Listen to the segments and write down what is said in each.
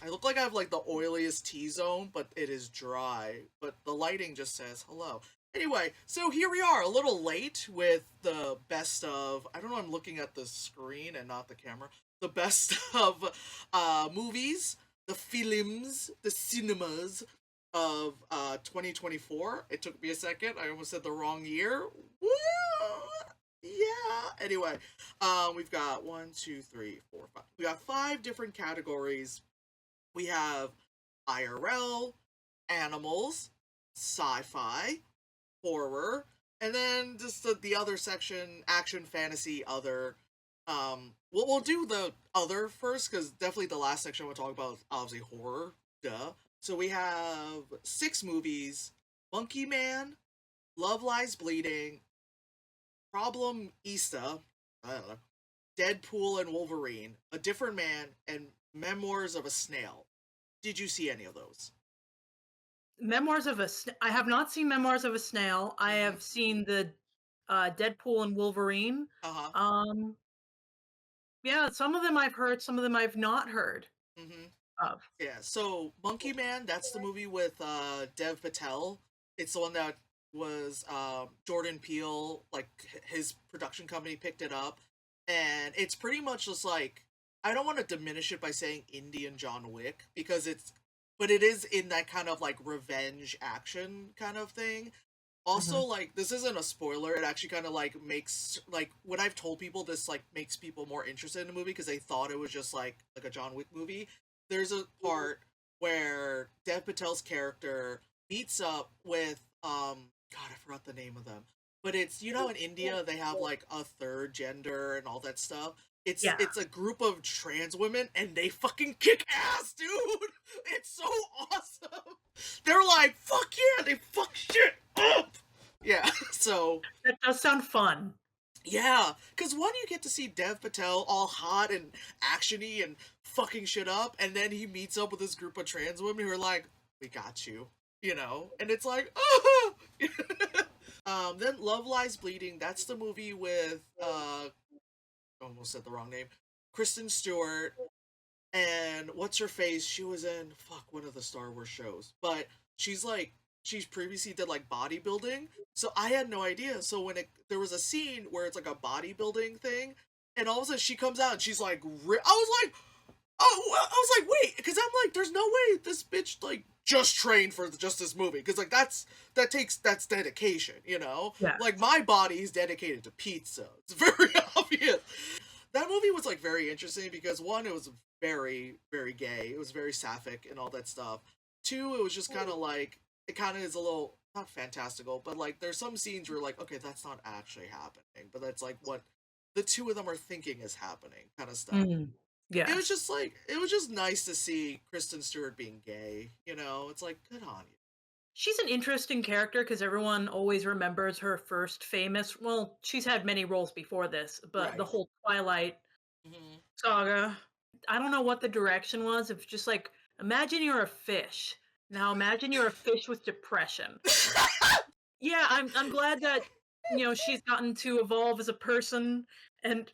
I look like I have like the oiliest T-zone, but it is dry. But the lighting just says hello. Anyway, so here we are, a little late with the best of. I don't know. I'm looking at the screen and not the camera. The best of movies, the films, the cinemas of 2024. It took me a second. I almost said the wrong year. Woo! Yeah. Anyway, we've got one, two, three, four, five. We got five different categories. We have IRL, animals, sci-fi, horror, and then just the other section, action, fantasy, other. We'll do the other first because definitely the last section we'll talk about is obviously horror. Duh. So we have 6 movies: Monkey Man, Love Lies Bleeding, Problem Ista, I don't know, Deadpool and Wolverine, A Different Man, and Memoirs of a Snail. Did you see any of those? I have not seen Memoirs of a Snail. I Mm-hmm. have seen the Deadpool and Wolverine. Uh huh. Um, yeah, some of them I've heard, some of them I've not heard Mm-hmm. of. Yeah. So Monkey Man, that's the movie with Dev Patel. It's the one that was Jordan Peele, like his production company picked it up, and it's pretty much just like, I don't want to diminish it by saying Indian John Wick because but it is in that kind of like revenge action kind of thing. Also, Mhm. like, this isn't a spoiler. It actually kind of like makes, like, when I've told people this, like, makes people more interested in the movie because they thought it was just like a John Wick movie. There's a part where Dev Patel's character meets up with God, I forgot the name of them, but it's, you know, in India they have like a third gender and all that stuff. it's Yeah. it's a group of trans women and they fucking kick ass, dude. It's so awesome. They're like, fuck yeah, they fuck shit up. Yeah. So That does sound fun. yeah, because one, you get to see Dev Patel all hot and actiony and fucking shit up, and then he meets up with this group of trans women who are like, "We got you," and it's like, ah! Then Love Lies Bleeding. That's the movie with almost said the wrong name, Kristen Stewart, and what's her face? She was in one of the Star Wars shows, but she's like she's previously did like bodybuilding, so I had no idea. So when there was a scene where it's like a bodybuilding thing, and all of a sudden she comes out and she's like, I was like, oh, I was like, wait, because I'm like, there's no way this bitch like just trained for just this movie, because like that's dedication, like Yes. my body is dedicated to pizza. It's very obvious. That movie was like very interesting because one, it was very, very gay. It was very sapphic and all that stuff. Two, it was just kind of like, it kind of is a little not fantastical, but like there's some scenes where like, okay, that's not actually happening, but that's like what the two of them are thinking is happening, kind of stuff. Mm. It was Yes. just like, it was just nice to see Kristen Stewart being gay. It's like, good on you. She's an interesting character because everyone always remembers her first famous. Well, she's had many roles before this, but the Right. whole Twilight Hmm. saga. I don't know what the direction was. It's just like, imagine you're a fish. Now imagine you're a fish with depression. Yeah, I'm glad that she's gotten to evolve as a person, and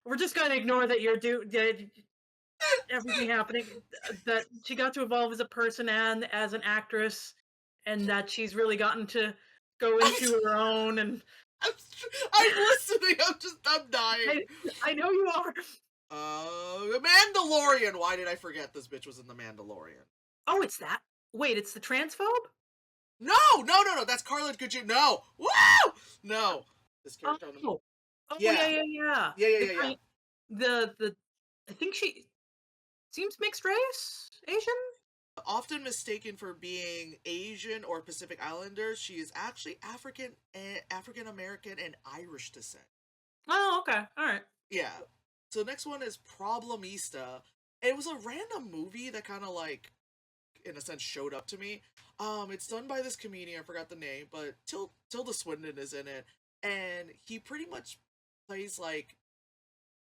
we're just gonna ignore that that everything happening, that she got to evolve as a person and as an actress, and that she's really gotten to go I'm, into her own. And I'm, I'm listening. I'm dying. I I know you are. The Mandalorian. Why did I forget this bitch was in the Mandalorian? Oh, it's that. Wait, it's the transphobe. No, no, no, no. That's Carla Gugino. No, woo, no. This character on the. Oh, oh yeah, Yeah, yeah, yeah. yeah, yeah, The yeah, yeah. kind, the I think she seems mixed race, Asian. Often mistaken for being Asian or Pacific Islander, she is actually African American, and Irish descent. Oh, okay, all right. Yeah. So next one is Problemista. It was a random movie that kind of like, in a sense, showed up to me. It's done by this comedian, I forgot the name, but Tilda Swinton is in it, and he pretty much plays like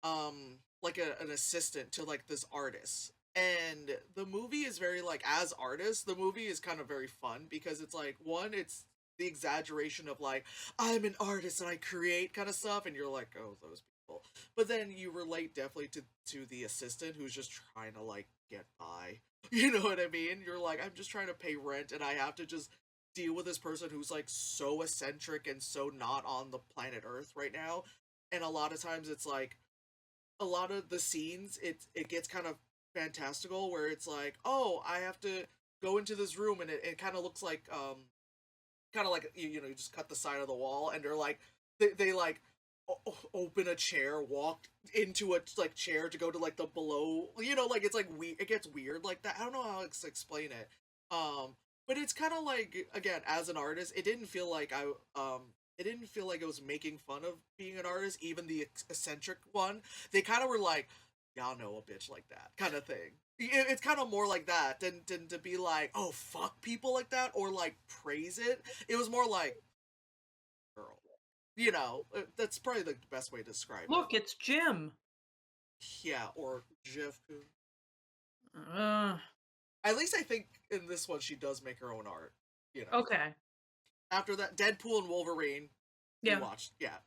an assistant to like this artist. And the movie is very like, as artists, the movie is kind of very fun because it's like, one, it's the exaggeration of like, I'm an artist and I create kind of stuff, and you're like, oh, those people. But then you relate definitely to the assistant who's just trying to like get by. You know what I mean? You're like, I'm just trying to pay rent and I have to just deal with this person who's like so eccentric and so not on the planet Earth right now. And a lot of times it's like a lot of the scenes it gets kind of fantastical where it's like, oh, I have to go into this room and it kind of looks like kind of like you know, you just cut the side of the wall and they're like they like open a chair, walk into a like chair to go to like the below, you know, like it's like it gets weird like that. I don't know how to explain it. But it's kind of like, again, as an artist, it didn't feel like it didn't feel like it was making fun of being an artist, even the eccentric one. They kind of were like, y'all know a bitch like that kind of thing. It's kind of more like that than to be like, oh, fuck people like that or like praise it. It was more like, girl, you know, that's probably the best way to describe it. Look, it's Jim. Yeah, or Jeff. Uh, At least I think in this one she does make her own art. You know. okay. After that, Deadpool and Wolverine, we Yeah. watched. Yeah,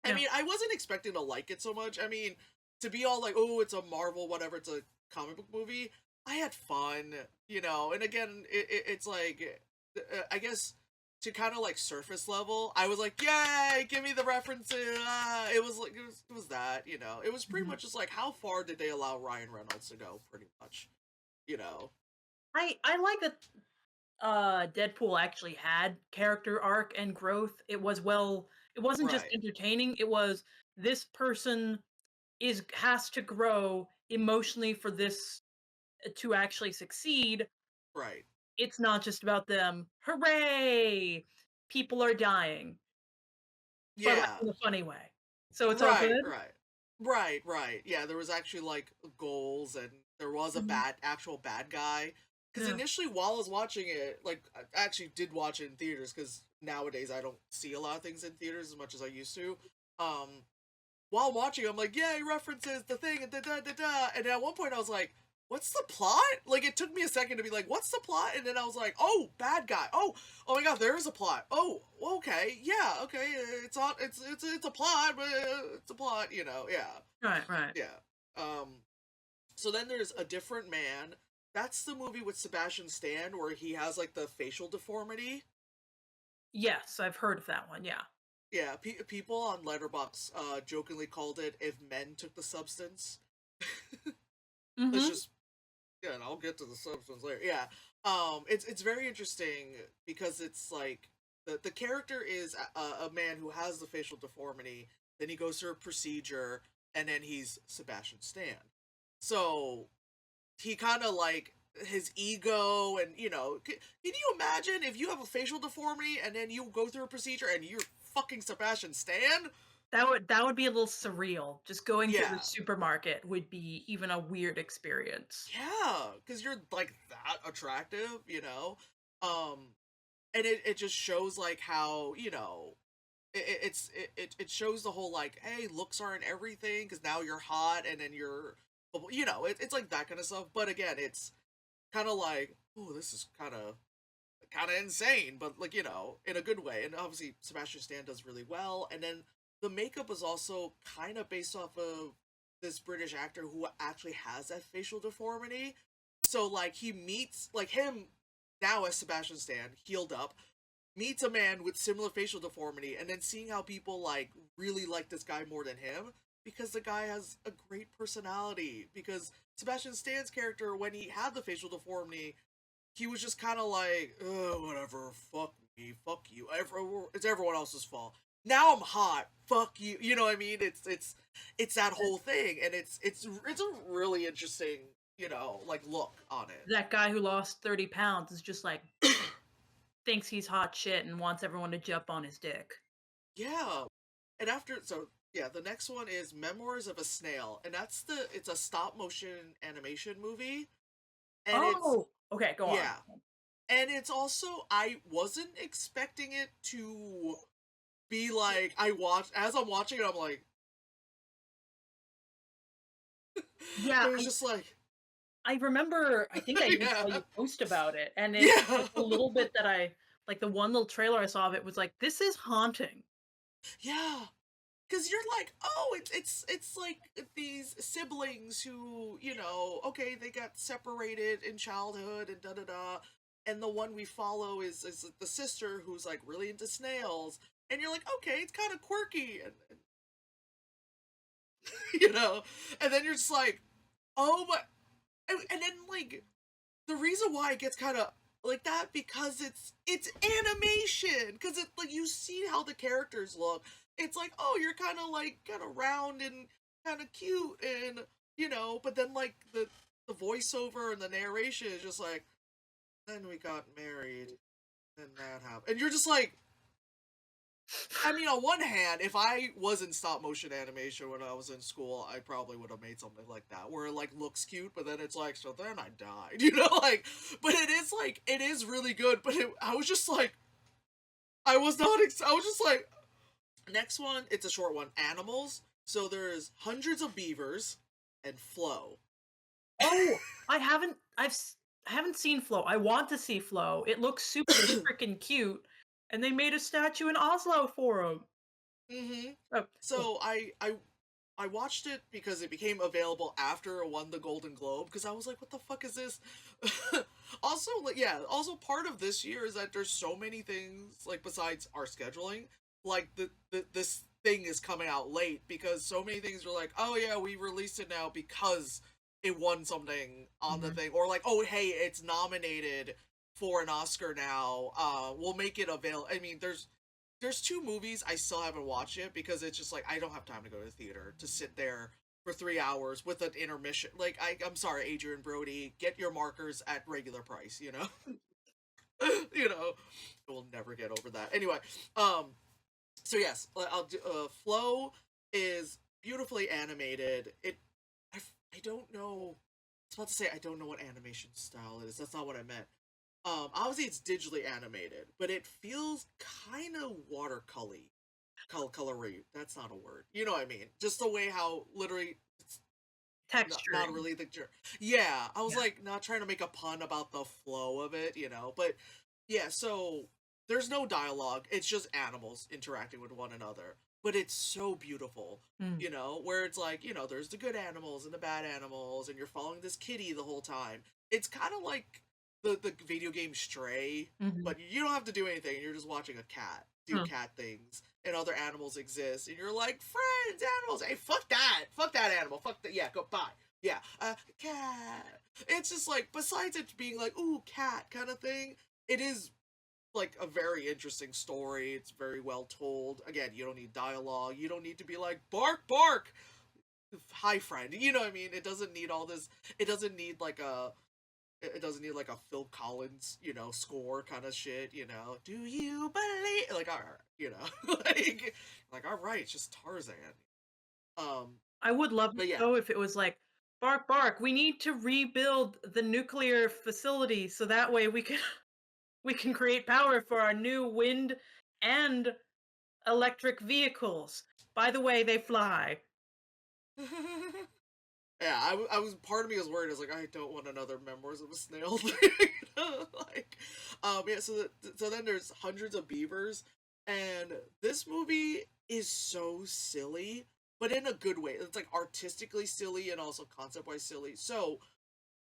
I Yeah. mean, I wasn't expecting to like it so much. I mean, to be all like, oh, it's a Marvel, whatever, it's a comic book movie. I had fun, you know. And again, it's like, I guess to kind of like surface level, I was like, yay, give me the references. It was like it was that, you know. It was pretty Mhm. much just like, how far did they allow Ryan Reynolds to go? Pretty much, you know. I like that Deadpool actually had character arc and growth. It wasn't just Right, entertaining, it was this person is has to grow emotionally for this to actually succeed. right. It's not just about them. Hooray! People are dying, but like Yeah, in a funny way. So it's all right, good? right. Right, right. Yeah, there was actually like goals and there was a Mhm. actual bad guy. Cuz Yeah. initially while I was watching it, like I actually did watch it in theaters cuz nowadays I don't see a lot of things in theaters as much as I used to. Um while watching, I'm like, yeah, he references the thing and da da da da. And at one point, I was like, what's the plot? Like, it took me a second to be like, what's the plot? And then I was like, oh, bad guy. Oh my god, there is a plot. Oh, okay, yeah, okay, it's on, it's a plot, but it's a plot, you know, yeah, Right, right. yeah. Um, so then there's A Different Man. That's the movie with Sebastian Stan where he has like the facial deformity. Yes, I've heard of that one, yeah. Yeah, people on Letterboxd jokingly called it "If Men Took the Substance." Let's Mhm. just, yeah, and I'll get to the substance later. Yeah, it's very interesting because it's like the character is a man who has the facial deformity. Then he goes through a procedure, and then he's Sebastian Stan. So he kind of like his ego, and you know, can you imagine if you have a facial deformity and then you go through a procedure and you're fucking Sebastian Stan? That would be a little surreal. Just going through the Yeah, supermarket would be even a weird experience. yeah, because you're like that attractive, you know. Um, and it just shows like how, you know, it shows the whole like, hey, looks aren't everything because now you're hot and then you're, you know, it's like that kind of stuff. But again, it's kind of like, oh, this is kind of insane, but like, you know, in a good way. And obviously Sebastian Stan does really well. And then the makeup is also kind of based off of this British actor who actually has that facial deformity. So like he meets like him now as Sebastian Stan, healed up, meets a man with similar facial deformity, and then seeing how people like really like this guy more than him because the guy has a great personality. Because Sebastian Stan's character, when he had the facial deformity, he was just kind of like, whatever, fuck me, fuck you. It's everyone else's fault. Now I'm hot. Fuck you. You know what I mean? It's that whole thing, and it's a really interesting, you know, like look on it. That guy who lost 30 pounds is just like thinks he's hot shit and wants everyone to jump on his dick. Yeah, and after so yeah, the next one is Memoirs of a Snail, and it's a stop motion animation movie, and it's Oh, okay, go on. yeah, and it's also I wasn't expecting it to be like as I'm watching it, I'm like, Yeah, it was just like, I remember, I think I even yeah, saw you post about it, and it's yeah, like the little bit that I like the one little trailer I saw of it was like, this is haunting. yeah. because you're like, oh, it's like these siblings who, okay, they got separated in childhood and da da da, and the one we follow is the sister who's like really into snails, and you're like, okay, it's kind of quirky, and you know, and then you're just like, oh my, and then like the reason why it gets kind of like that because it's animation because it like you see how the characters look. It's like, oh, you're kind of round and kind of cute, and but then like the voiceover and the narration is just like, then we got married and that happened, and you're just like, I mean, on one hand, if I was in stop motion animation when I was in school, I probably would have made something like that, where it like looks cute, but then it's like, so then I died, like. But it is really good. But I was just like, I was not. I was just like, next one, it's a short one. Animals. So there's hundreds of beavers and Flo. Oh, I haven't seen Flo. I want to see Flo. It looks super freaking cute, and they made a statue in Oslo for him. Mm-hmm. Oh, cool. So I watched it because it became available after it won the Golden Globe because I was like, what the fuck is this? Also, like, yeah, also part of this year is that there's so many things like besides our scheduling, like this thing is coming out late because so many things are like, oh yeah, we released it now because it won something on the Mhm. thing, or like, oh hey, it's nominated for an Oscar now. We'll make it available. I mean, there's two movies I still haven't watched yet because it's just like I don't have time to go to the theater to sit there for 3 hours with an intermission. Like I'm sorry, Adrian Brody, get your markers at regular price. You know, we'll never get over that. Anyway, um, so yes, I'll do. Flow is beautifully animated. I don't know. I was about to say I don't know what animation style it is. That's not what I meant. Obviously it's digitally animated, but it feels kind of watercolor colory. That's not a word. You know what I mean? Just the way how literally it's not Texturing. really yeah. I was Yeah. like not trying to make a pun about the flow of it, but yeah. So there's no dialogue. It's just animals interacting with one another, but it's so beautiful. Mm. Where it's like there's the good animals and the bad animals, and you're following this kitty the whole time. It's kind of like the video game Stray, Mhm. but you don't have to do anything. You're just watching a cat do Huh. cat things, and other animals exist, and you're like, friends, animals. Hey, fuck that animal, fuck that. Yeah, go bye. Yeah, cat. It's just like besides it being like ooh cat kind of thing, it is like a very interesting story. It's very well told. Again, you don't need dialogue. You don't need to be like bark bark. Hi friend. You know what I mean? It doesn't need all this. It doesn't need like it doesn't need like a Phil Collins, score kind of shit, Do you believe like all right, like all right, it's just Tarzan. Um, I would love it but yeah. though if it was like, bark, bark. We need to rebuild the nuclear facility so that way we can we can create power for our new wind and electric vehicles. By the way, they fly. Yeah, I was part of me was worried. I was like, I don't want another Memoirs of a Snail thing. Like, yeah. So then there's hundreds of beavers, and this movie is so silly, but in a good way. It's like artistically silly and also concept wise silly. So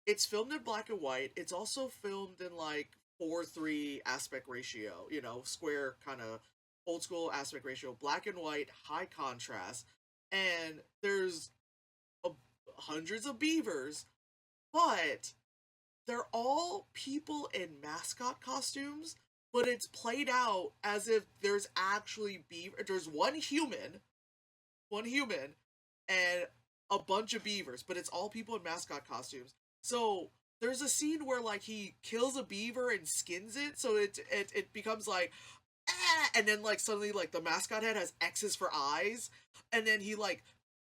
it's filmed in black and white. It's also filmed in like 4:3 aspect ratio. Square kind of old school aspect ratio, black and white, high contrast, and there's a, hundreds of beavers, but they're all people in mascot costumes, but it's played out as if there's actually beaver. There's one human, and a bunch of beavers, but it's all people in mascot costumes. So there's a scene where like he kills a beaver and skins it, so it becomes like and then like suddenly like the mascot head has X's for eyes, and then he like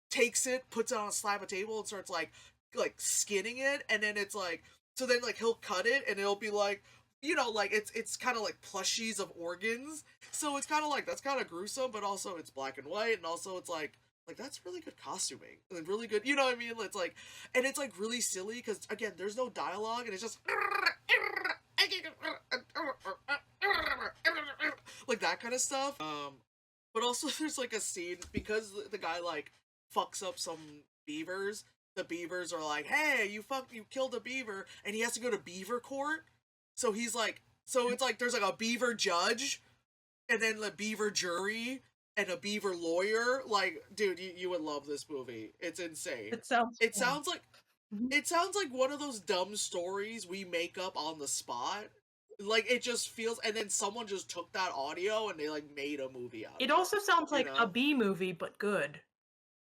takes it, puts it on a slab of table, and starts like skinning it, and then it's like so then like he'll cut it, and it'll be like like it's kind of like plushies of organs, so it's kind of like that's kind of gruesome, but also it's black and white, and also it's like that's really good costuming and really good, you know what I mean? It's like, and it's like really silly because again, there's no dialogue, and it's just like that kind of stuff. But also, there's like a scene because the guy like fucks up some beavers. The beavers are like, "Hey, you killed a beaver," and he has to go to beaver court. So he's like, so it's like there's like a beaver judge, and then the beaver jury, and a beaver lawyer. Like, dude, you would love this movie. It's insane. It sounds It fun. sounds like Mhm. it sounds like one of those dumb stories we make up on the spot. Like it just feels, and then someone just took that audio and they like made a movie out It of it. also sounds You like a know? B movie, but good.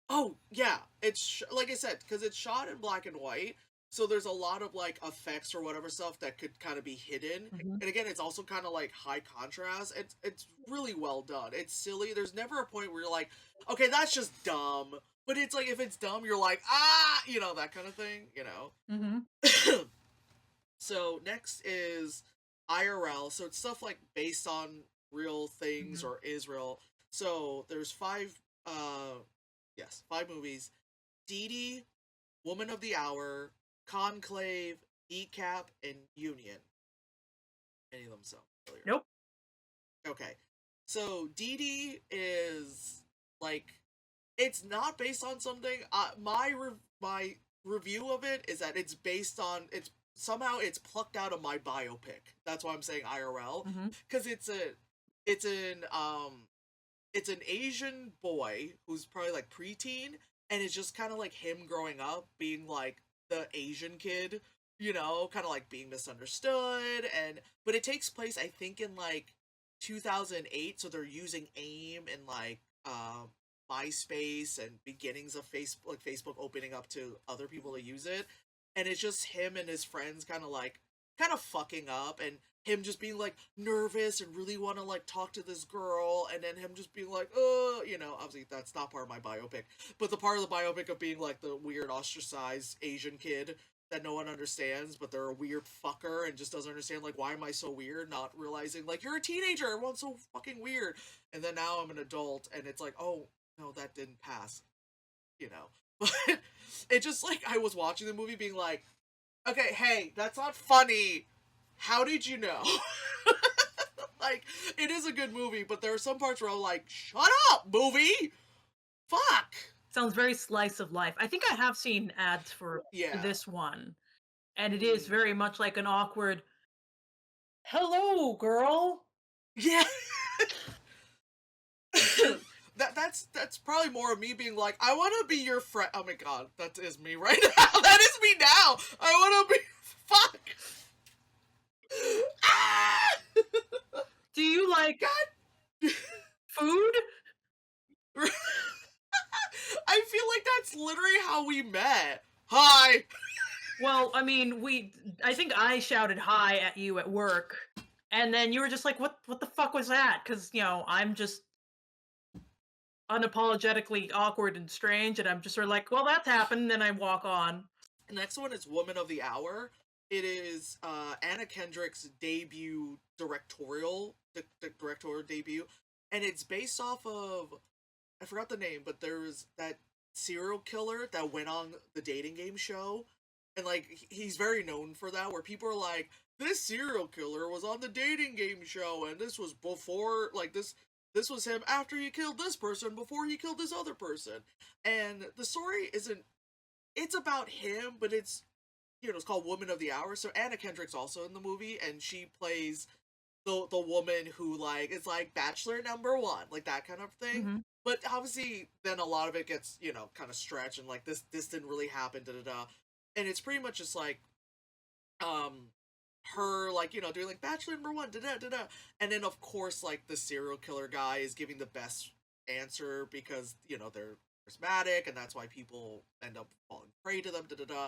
Oh yeah, it's like I said, because it's shot in black and white, so there's a lot of like effects or whatever stuff that could kind of be hidden. Mhm. And again, it's also kind of like high contrast. It's really well done. It's silly. There's never a point where you're like, okay, that's just dumb. But it's like if it's dumb, you're like, ah, that kind of thing. Mhm. So next is IRL. So it's stuff like based on real things Mhm. or Israel. So there's five movies. Dee Dee, Woman of the Hour, Conclave, Decap, and Union. Any of them sound familiar? Nope. Okay. So Dee Dee is like it's not based on something. My review of it is that it's based on it's plucked out of my biopic. That's why I'm saying IRL Mhm. because it's an Asian boy who's probably like preteen, and it's just kind of like him growing up being like the Asian kid, kind of like being misunderstood, and but it takes place I think in like 2008, so they're using AIM and like MySpace and beginnings of Facebook opening up to other people to use it, and it's just him and his friends kind of fucking up, and him just being like nervous and really want to like talk to this girl, and then him just being like, obviously that's not part of my biopic, but the part of the biopic of being like the weird ostracized Asian kid that no one understands, but they're a weird fucker and just doesn't understand like why am I so weird, not realizing like you're a teenager, everyone's so fucking weird, and then now I'm an adult and it's like, oh no, that didn't pass, but it just like I was watching the movie being like, okay, hey, that's not funny. How did you know? Like, it is a good movie, but there are some parts where I'm like, shut up, movie! Fuck! Sounds very slice of life. I think I have seen ads for Yeah. this one, and it is Mm. very much like an awkward "Hello, girl." Yeah. That's probably more of me being like, I want to be your friend. Oh my god, that is me right now. That is me now. I want to be. Fuck. Ah! Do you like God. food? I feel like that's literally how we met. Hi. Well, I mean, I think I shouted hi at you at work, and then you were just like, "What the fuck was that?" Because I'm just unapologetically awkward and strange, and I'm just sort of like, "Well, that's happened," and then I walk on. The next one is Woman of the Hour. It is Anna Kendrick's debut directorial debut, and it's based off of I forgot the name, but there's that serial killer that went on the dating game show, and like he's very known for that, where people are like, this serial killer was on the dating game show, and this was before like this was him after he killed this person before he killed this other person, and the story isn't it's about him, but it's called Woman of the Hour. So Anna Kendrick's also in the movie, and she plays the woman who like is like Bachelor number one, like that kind of thing. Hmm. But obviously, then a lot of it gets kind of stretched, and like this didn't really happen, da da da, and it's pretty much just like um her like doing like Bachelor number one, da da da da, and then of course like the serial killer guy is giving the best answer because they're charismatic, and that's why people end up falling prey to them, da da da,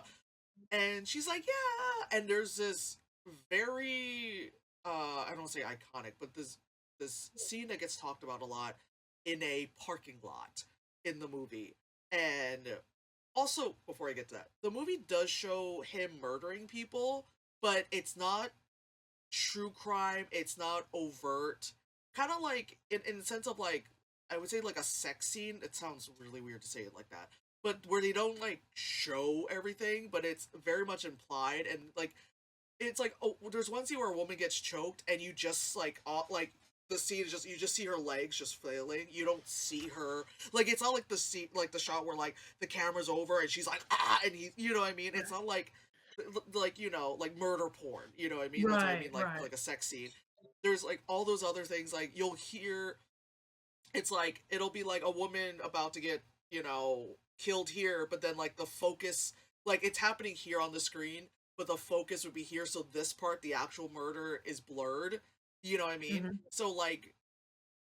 and she's like, yeah, and there's this very I don't want to say iconic, but this scene that gets talked about a lot in a parking lot in the movie. And also, before I get to that, the movie does show him murdering people, but it's not true crime, it's not overt, kind of like in the sense of like I would say like a sex scene. It sounds really weird to say it like that, but where they don't like show everything, but it's very much implied, and like it's like, oh, there's one scene where a woman gets choked and you just like the scene is just you just see her legs just flailing. You don't see her like it's not like the scene like the shot where like the camera's over and she's like and he you know what I mean. It's not like like murder porn. You know what I mean. That's what I Right, mean right. like a sex scene. There's like all those other things like you'll hear. It's like it'll be like a woman about to get killed here, but then like the focus like it's happening here on the screen, but the focus would be here, so this part the actual murder is blurred. You know what I mean? Mhm. So like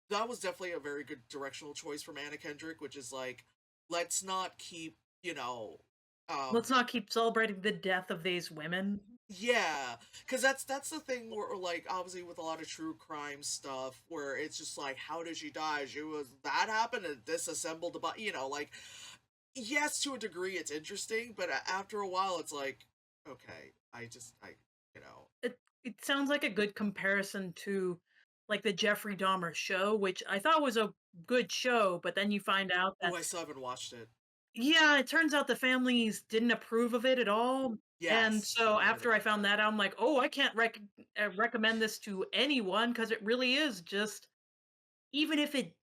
that was definitely a very good directional choice from Anna Kendrick, which is like, let's not keep, Let's um, not keep celebrating the death of these women. yeah, because that's the thing where like obviously with a lot of true crime stuff where it's just like, how did she die? She was that happened and disassembled the body, like yes, to a degree it's interesting, but after a while it's like, okay, I you know, It sounds like a good comparison to, like, the Jeffrey Dahmer show, which I thought was a good show, but then you find out oh, that I still haven't watched it. yeah, it turns out the families didn't approve of it at all, and Yes, so I heard after I about found that. that out, I'm like, "Oh, I can't recommend this to anyone because it really is just even if it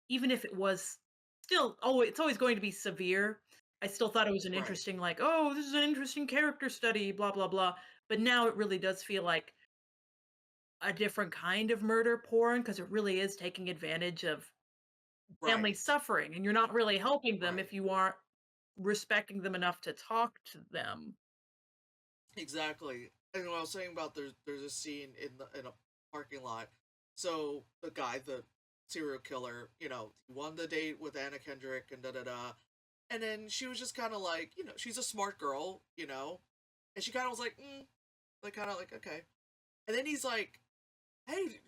even if it was still oh, it's always going to be severe." I still thought it was an Right, interesting like, "Oh, this is an interesting character study, blah, blah, blah," but now it really does feel like a different kind of murder porn because it really is taking advantage of family right, suffering, and you're not really helping them right. if you aren't respecting them enough to talk to them. Exactly. And what I was saying about there's a scene in a parking lot. So the guy, the serial killer, he won the date with Anna Kendrick and da da da. And then she was just kind of like, she's a smart girl, and she kind of was like, like kind of like okay. And then he's like, hey,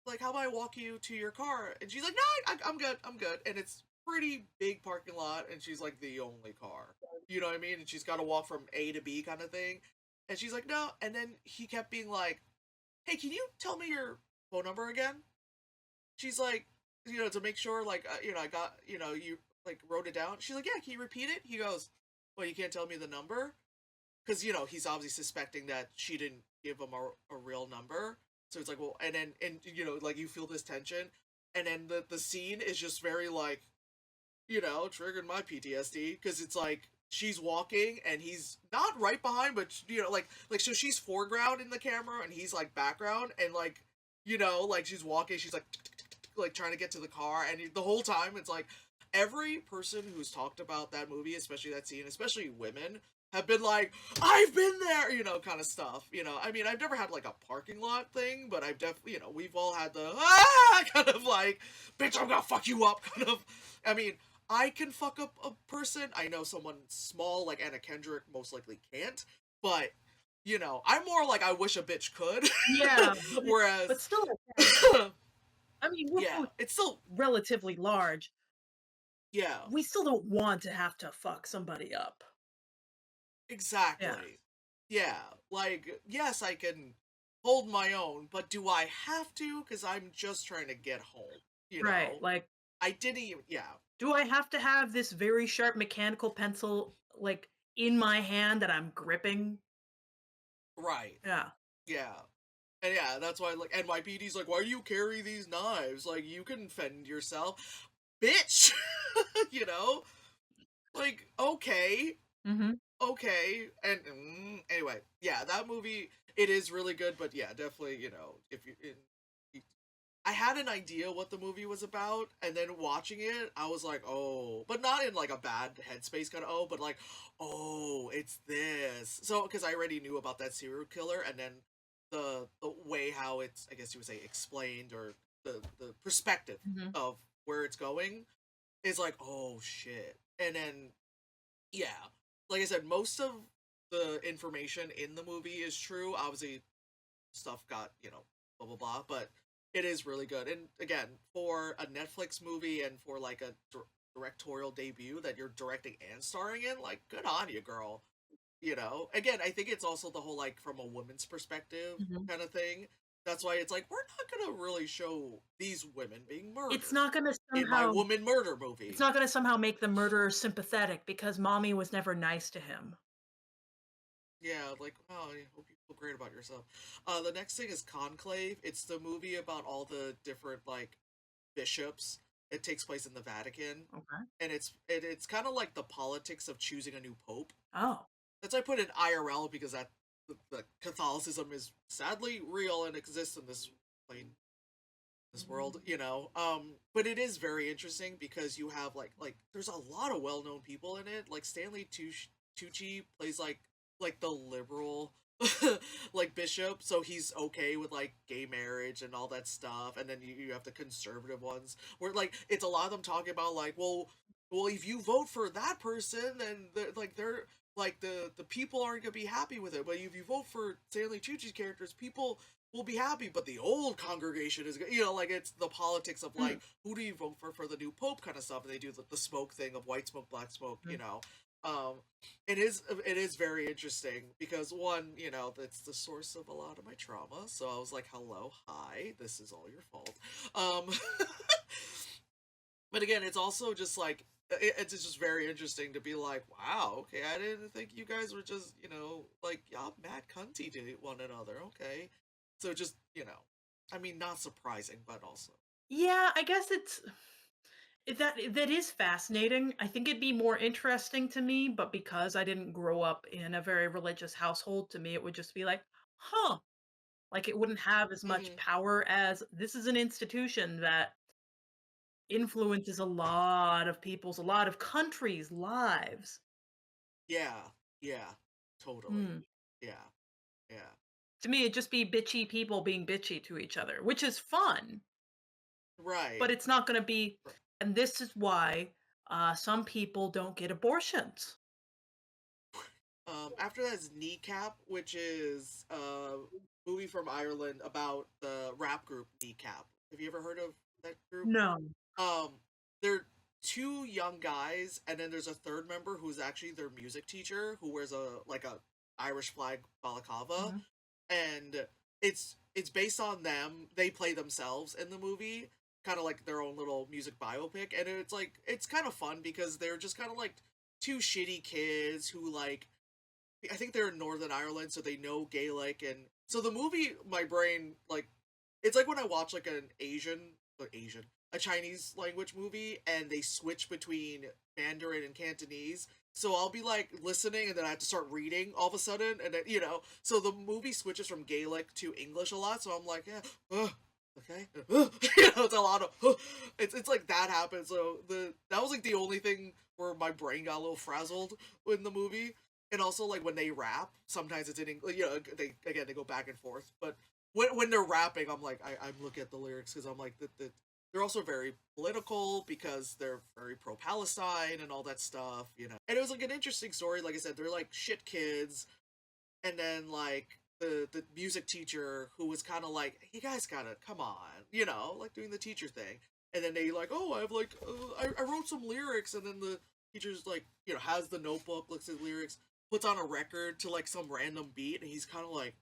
like how about I walk you to your car? And she's like, no, I'm good, I'm good. And it's pretty big parking lot, and she's like the only car. You know what I mean? And she's got to walk from A to B kind of thing. And she's like, no. And then he kept being like, hey, can you tell me your phone number again? She's like, to make sure, like, I got, you like wrote it down. She's like, yeah, can you repeat it? He goes, well, you can't tell me the number? Because, he's obviously suspecting that she didn't give him a real number. So it's like, well, and then, and, like you feel this tension. And then the scene is just very like, triggered my PTSD because it's like she's walking and he's not right behind, but like so she's foreground in the camera and he's like background and like like she's walking, she's like trying to get to the car, and the whole time it's like every person who's talked about that movie, especially that scene, especially women. Have been like, I've been there, kind of stuff. I mean, I've never had like a parking lot thing, but I've definitely, we've all had the kind of like, bitch, I'm gonna fuck you up, kind of. I mean, I can fuck up a person. I know someone small like Anna Kendrick most likely can't, but I'm more like I wish a bitch could. Yeah, but Whereas, still, I mean, we're yeah, both it's still relatively large. yeah, We still don't want to have to fuck somebody up. Yeah. exactly. Yeah, like yes, I can hold my own, but do I have to? Because I'm just trying to get home. You Right, know, like, I didn't even. Yeah, do I have to have this very sharp mechanical pencil, like, in my hand that I'm gripping? right. Yeah. Yeah. And yeah, that's why like NYPD's like, why do you carry these knives? Like you can fend yourself. Bitch. you know? Like, okay. Mhm. Okay. And anyway, yeah, that movie it is really good, but yeah, definitely, if I had an idea what the movie was about, and then watching it, I was like, oh, but not in like a bad headspace kind of oh, but like, oh, it's this. So because I already knew about that serial killer, and then the way how it's, I guess you would say, explained, or the perspective Mhm. of where it's going is like, oh shit, and then yeah, like I said, most of the information in the movie is true. Obviously, stuff got blah blah blah, but it is really good. And again, for a Netflix movie and for like a directorial debut that you're directing and starring in, like good on you, girl. Again, I think it's also the whole like from a woman's perspective Mhm. kind of thing. That's why it's like we're not gonna really show these women being It's murdered not gonna in my somehow woman murder it's movie. not gonna somehow make the murderer sympathetic because mommy was never nice to him. Yeah, like, oh, I hope you feel great about yourself. The next thing is Conclave. It's the movie about all the different like bishops. It takes place in the Vatican, Okay. and it's kind of like the politics of choosing a new pope. Oh. That's why I put in IRL because the Catholicism is sadly real and exists in this plain this world, you know. But it is very interesting because you have like there's a lot of well known people in it. Like Tucci plays like the liberal like bishop, so he's okay with like gay marriage and all that stuff. And then you have the conservative ones where like it's a lot of them talking about like, well, if you vote for that person, then they're like the people aren't gonna be happy with it. But if you vote for Stanley Tucci's characters, people will be happy. But the old congregation is, you know, like it's the politics of Mm, like who do you vote for the new pope kind of stuff. And they do the smoke thing of white smoke, black smoke, you mm. know. Um, it is very interesting because one, you know, that's the source of a lot of my trauma. So I was like, hello, hi, this is all your fault. Um, but again, it's also just like it's just very interesting to be like, wow, okay, I didn't think you guys were just, you know, like y'all mad cunty to one another, okay. So just, you know, I mean, not surprising, but also, Yeah, I guess that is fascinating. I think it'd be more interesting to me, but because I didn't grow up in a very religious household, to me it would just be like, huh. Like it wouldn't have as much hmm, power as this is an institution that influences a lot of countries' lives. yeah, yeah, totally, Hmm. yeah, yeah, To me, it'd just be bitchy people being bitchy to each other, which is fun, but right. it's not going to be. And this is why some people don't get abortions. After that is Kneecap, which is a movie from Ireland about the rap group Kneecap. Have you ever heard of that group? No. Um, they're two young guys, and then there's a third member who's actually their music teacher, who wears a Irish flag balaclava, Mhm. and it's based on them. They play themselves in the movie, kind of like their own little music biopic, and it's like it's kind of fun because they're just kind of like two shitty kids who like I think they're in Northern Ireland, so they know Gaelic, and so the movie, my brain like, it's like when I watch like an a Chinese language movie, and they switch between Mandarin and Cantonese. So I'll be like listening, and then I have to start reading all of a sudden, and then, you know, so the movie switches from Gaelic to English a lot. So I'm like, yeah, okay, you know, it's a lot of, it's like that happens. So that was like the only thing where my brain got a little frazzled in the movie. And also like when they rap, sometimes it's in English. You know, they go back and forth. But when they're rapping, I'm like I'm looking at the lyrics because I'm like they're also very political because they're very pro Palestine and all that stuff. You know, and it was like an interesting story. Like I said, they're like shit kids, and then like the music teacher who was kind of like, you guys gotta come on, you know, like doing the teacher thing. And then they like, oh, I have like I wrote some lyrics, and then the teacher's like, you know, has the notebook, looks at the lyrics, puts on a record to like some random beat, and he's kind of like,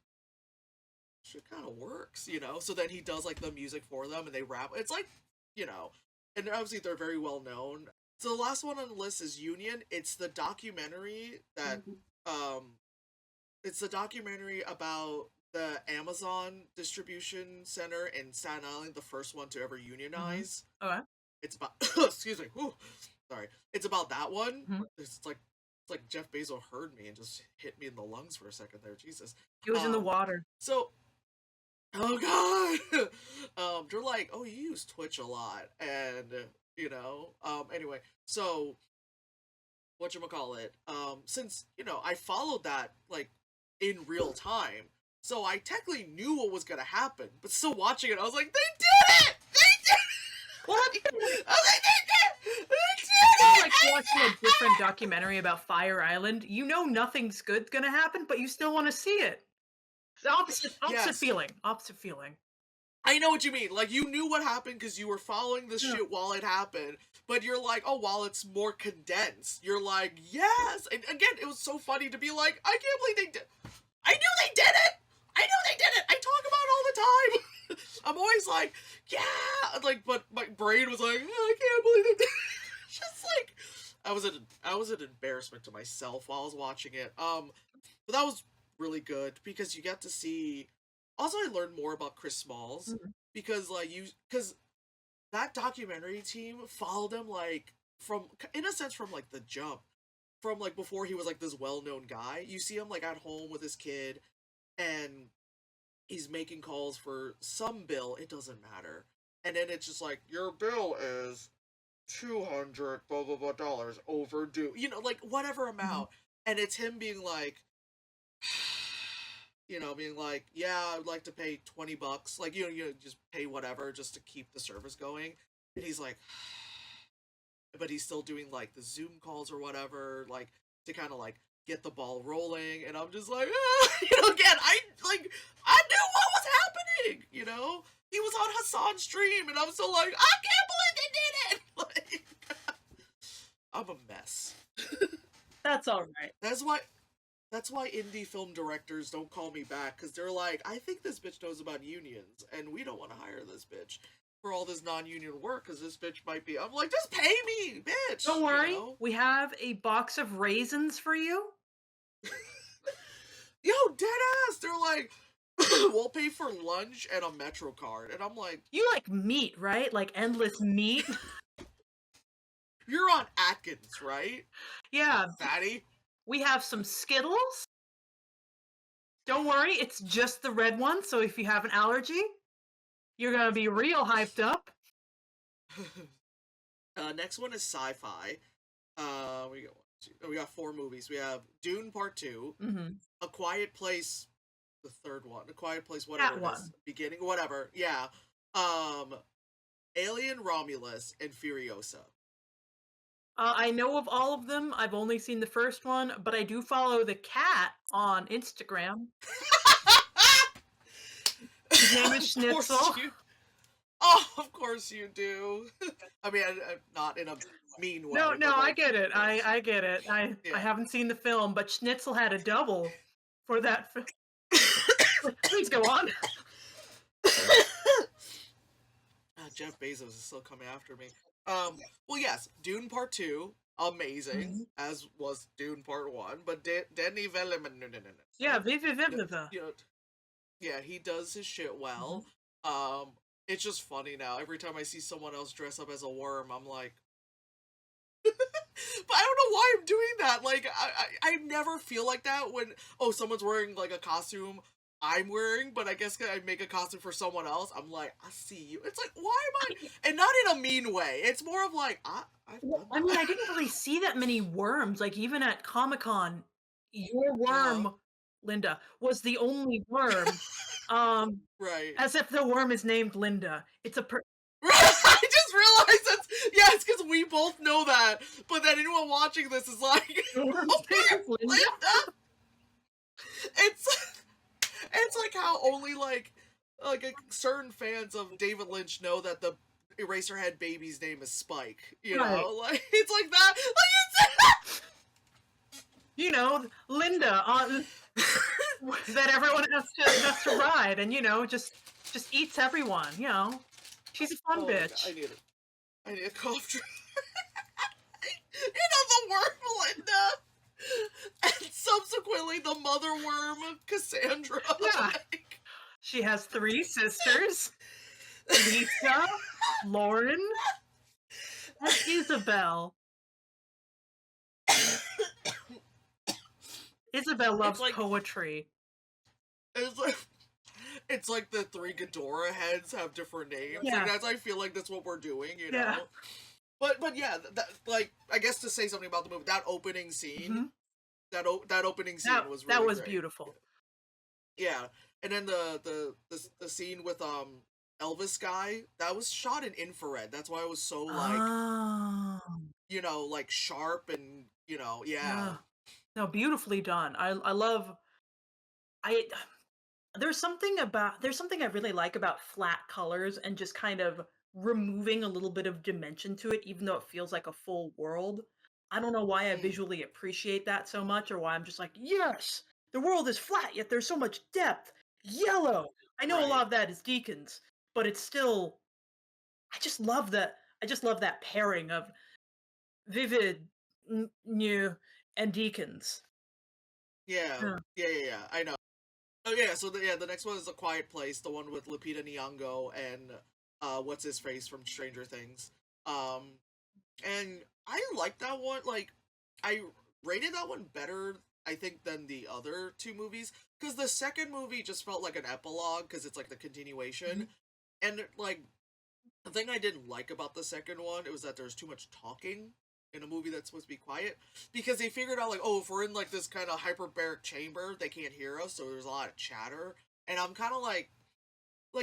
shit kind of works, you know. So then he does like the music for them, and they rap. It's like, you know, and obviously they're very well known. So the last one on the list is Union. It's the documentary that um it's a documentary about the Amazon distribution center in Staten Island, the first one to ever Mhm. unionize. Okay. It's about excuse me, whew, sorry. It's about that one. Mhm. It's like Jeff Bezos heard me and just hit me in the lungs for a second there. Jesus. It was in the Um, water. so oh god, they're like, oh, you use Twitch a lot, and you know, anyway, so whatchamacallit, since, you know, I followed that like in real time, so I technically knew what was gonna happen, but still watching it, I was like, they did it! Well, They did it! I was like, they did it! They it's did like watching a different documentary about Fire Island. You know nothing's good's gonna happen, but you still want to see it. It's the opposite, it! opposite Yes, feeling. Opposite feeling. I know what you mean. Like, you knew what happened because you were following this Yeah. shit while it happened, but you're like, oh, while it's more condensed, you're like, yes! And again, it was so funny to be like, I can't believe they did. I knew they did it! I knew they did it! I talk about it all the time! I'm always like, yeah! Like, but my brain was like, oh, I can't believe they did it. Just like, I was an embarrassment to myself while I was watching it. But that was really good because you get to see. Also, I learned more about Chris Smalls Mhm. because because that documentary team followed him like from in a sense from like the jump, from like before he was like this well-known guy. You see him like at home with his kid, and he's making calls for some bill. It doesn't matter, and then it's just like your bill is 200 blah blah blah dollars overdue. Like whatever Mhm. amount, and it's him being like, being like, yeah, I'd like to pay $20. Like, just pay whatever just to keep the service going. And he's like, but he's still doing like the Zoom calls or whatever, like to kind of like get the ball rolling. And I'm just like, again, I knew what was happening. He was on Hassan's stream, and I'm still like, I can't believe they did it. Like, I'm a mess. That's all right. That's why That's why indie film directors don't call me back, because they're like, I think this bitch knows about unions, and we don't want to hire this bitch for all this non-union work, because this bitch might be. I'm like, just pay me, bitch. Don't worry, we have a box of raisins for you. Yo, dead ass. They're like, we'll pay for lunch and a Metro card, and I'm like, You like meat, right? Like endless meat. you're on Atkins, right, Yeah, fatty? we have some Skittles. Don't worry, it's just the red one, so if you have an allergy, you're gonna be real hyped up. Next one is sci-fi. We got four movies. We have Dune Part Two, Mhm. A Quiet Place, the third one, A Quiet Place, whatever That it is, one. beginning, whatever. Yeah. Um, Alien Romulus and Furiosa. I know of all of them. I've only seen the first one, but I do follow the cat on Instagram. His name is Of course Schnitzel. you. Oh, of course you do. I mean, not in a mean No, way, no, but I like, get it. of course. I get it. I Yeah. haven't seen the film, but Schnitzel had a double for that. Please go on. Jeff Bezos is still coming after me. Um, well, yes, Dune Part Two, amazing, Mhm. as was Dune Part One, but Denis Villeneuve, no, no, no, Yeah, no. viva You know, viva. you know, yeah, he does his shit Mhm. well. Um, it's just funny now. Every time I see someone else dress up as a worm, I'm like, but I don't know why I'm doing that. Like, I never feel like that when someone's wearing like a costume I'm wearing, but I guess I make a costume for someone else. I'm like, I see you. It's like, why am I? And not in a mean way. It's more of like, I've Well, done I mean, that. I didn't really see that many worms. Like even at Comic Con, your Uh huh. worm, Linda, was the only worm. Um, Right. as if the worm is named Linda. It's a I just realized that's it's because we both know that, but then anyone watching this is like, the worm's name is Linda. Linda. It's it's like how only certain fans of David Lynch know that the Eraserhead baby's name is Spike. Right. Like it's like that. You know, Linda on that everyone has to ride, and just eats everyone. She's a fun Oh my god, bitch. I need a cough drop. The worm Linda, and subsequently the mother worm Cassandra. Yeah, Like, she has three sisters: Lisa, Lauren, and Isabel. Isabel it's loves like poetry. it's like it's like the three Ghidorah heads have different names. Like Yeah, I feel like that's what we're doing. yeah. But yeah, like I guess to say something about the movie, that opening scene, Hmm. that opening That scene was that really was great. beautiful. Yeah, and then the scene with Elvis guy, that was shot in infrared. That's why it was so like Oh, like sharp, and yeah. yeah. No, beautifully done. I love. I there's something I really like about flat colors and just kind of removing a little bit of dimension to it, even though it feels like a full world. I don't know why I Mm, visually appreciate that so much, or why I'm just like, yes, the world is flat, yet there's so much depth. Yellow. I know a lot right. of that is Deacons, but it's still. I just love that. I just love that pairing of vivid, new, and Deacons. Yeah, Yeah. I know. Oh yeah, so the next one is A Quiet Place, the one with Lupita Nyong'o and what's his face from Stranger Things. Um, and I like that one. Like, I rated that one better, I think, than the other two movies because the second movie just felt like an epilogue because it's like the continuation. Mhm. And like the thing I didn't like about the second one, it was that there's too much talking in a movie that's supposed to be quiet because they figured out like, oh, if we're in like this kind of hyperbaric chamber, they can't hear us, so there's a lot of chatter. And I'm kind of like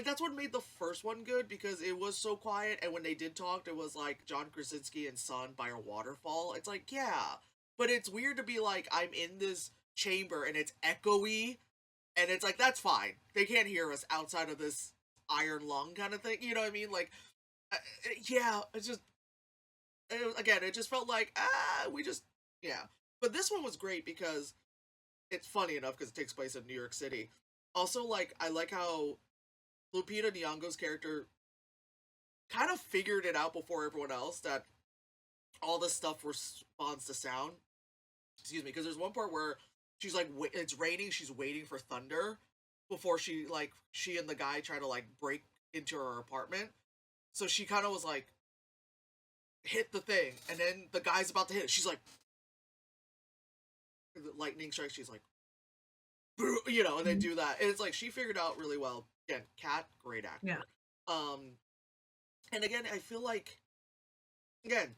that's what made the first one good because it was so quiet, and when they did talk, it was like John Krasinski and Son by a waterfall. It's like, yeah, but it's weird to be like I'm in this chamber and it's echoey, and it's like that's fine. They can't hear us outside of this iron lung kind of thing. You know what I mean? Like, uh, yeah, it's just again, it just felt like we just yeah. But this one was great because it's funny enough because it takes place in New York City. Also, like I like how Lupita Nyong'o's character kind of figured it out before everyone else that all this stuff responds to sound. Excuse me, because there's one part where she's like, it's raining, she's waiting for thunder before she and the guy try to like break into her apartment. So she kind of was like, hit the thing, and then the guy's about to hit it. She's like, the lightning strikes. She's like, you know, and they Mhm. do that. And it's like she figured out really well. Again, Kat, great Yeah. actor. And again, I feel like again,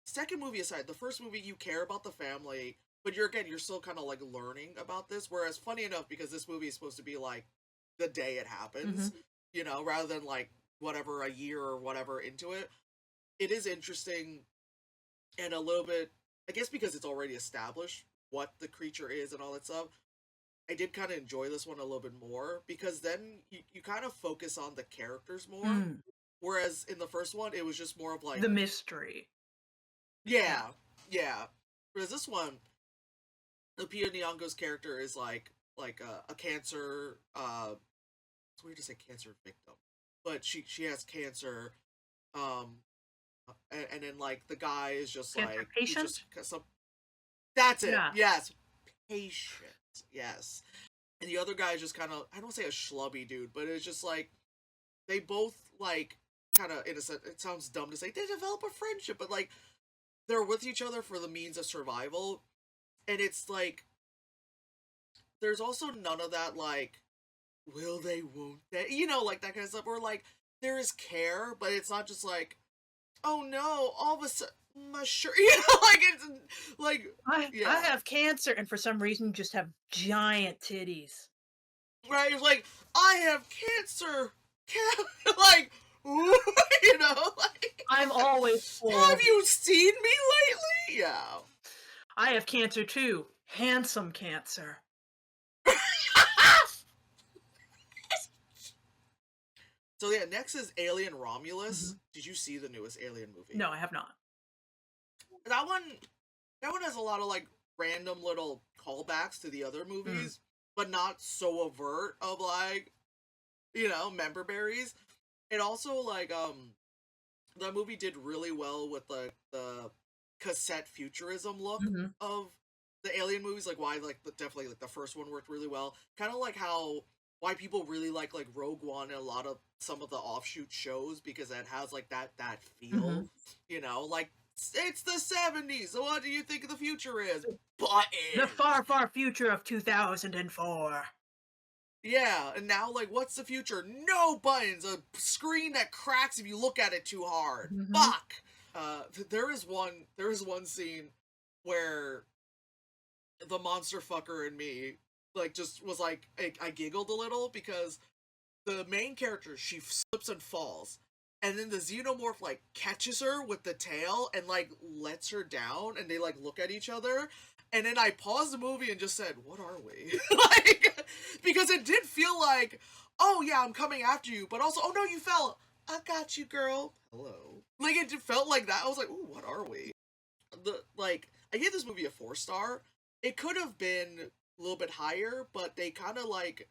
second movie aside, the first movie you care about the family, but you're still kind of like learning about this. Whereas, funny enough, because this movie is supposed to be like the day it happens, Mhm. you know, rather than like whatever a year or whatever into it, it is interesting and a little bit. I guess because it's already established what the creature is and all that stuff. I did kind of enjoy this one a little bit more because then you kind of focus on the characters more. Mm. Whereas in the first one, it was just more of like, The mystery. Yeah. yeah, yeah. Whereas this one, Lupita Nyong'o's character is like a cancer. It's weird to say cancer victim, but she has cancer. Um, and then like the guy is just Cancer like he's just patient? some. That's it. Yeah. Yes, patient. Yes, and the other guy is just kind of I don't say a schlubby dude, but it's just like they both like kind of in a sense. It sounds dumb to say they develop a friendship, but like they're with each other for the means of survival, and it's like there's also none of that like will they won't they you know like that kind of stuff where like there is care but it's not just like oh no all of a sudden my shirt you know like it's like I yeah have cancer and for some reason just have giant titties. right it's like I have cancer like ooh, you know like I'm always have full. you seen me lately yeah I have cancer too. Handsome cancer. so yeah next is Alien Romulus. Mhm. Did you see the newest Alien movie? No, I have not. that one that one has a lot of like random little callbacks to the other Mm. movies, but not so overt of like, you know, member berries. It also like the movie did really well with the cassette futurism look Mhm. of the Alien movies, like why like definitely like the first one worked really well. Kind of like how why people really like Rogue One and a lot of some of the offshoot shows because it has like that feel, Mhm. you know, like it's the 70s. So what do you think the future is? The far, Buttons. far future of 2004. Yeah, and now like what's the future? No buttons, a screen that cracks if you look at it too hard. Mhm. Fuck. There is one scene where the monster fucker in me like just was like I giggled a little because the main character she slips and falls and then the xenomorph like catches her with the tail and like lets her down and they like look at each other and then I paused the movie and just said what are we like because it did feel like oh yeah I'm coming after you but also oh no you fell I got you girl hello like it felt like that I was like ooh what are we the like I gave this movie a 4 star. It could have been a little bit higher, but they kind of like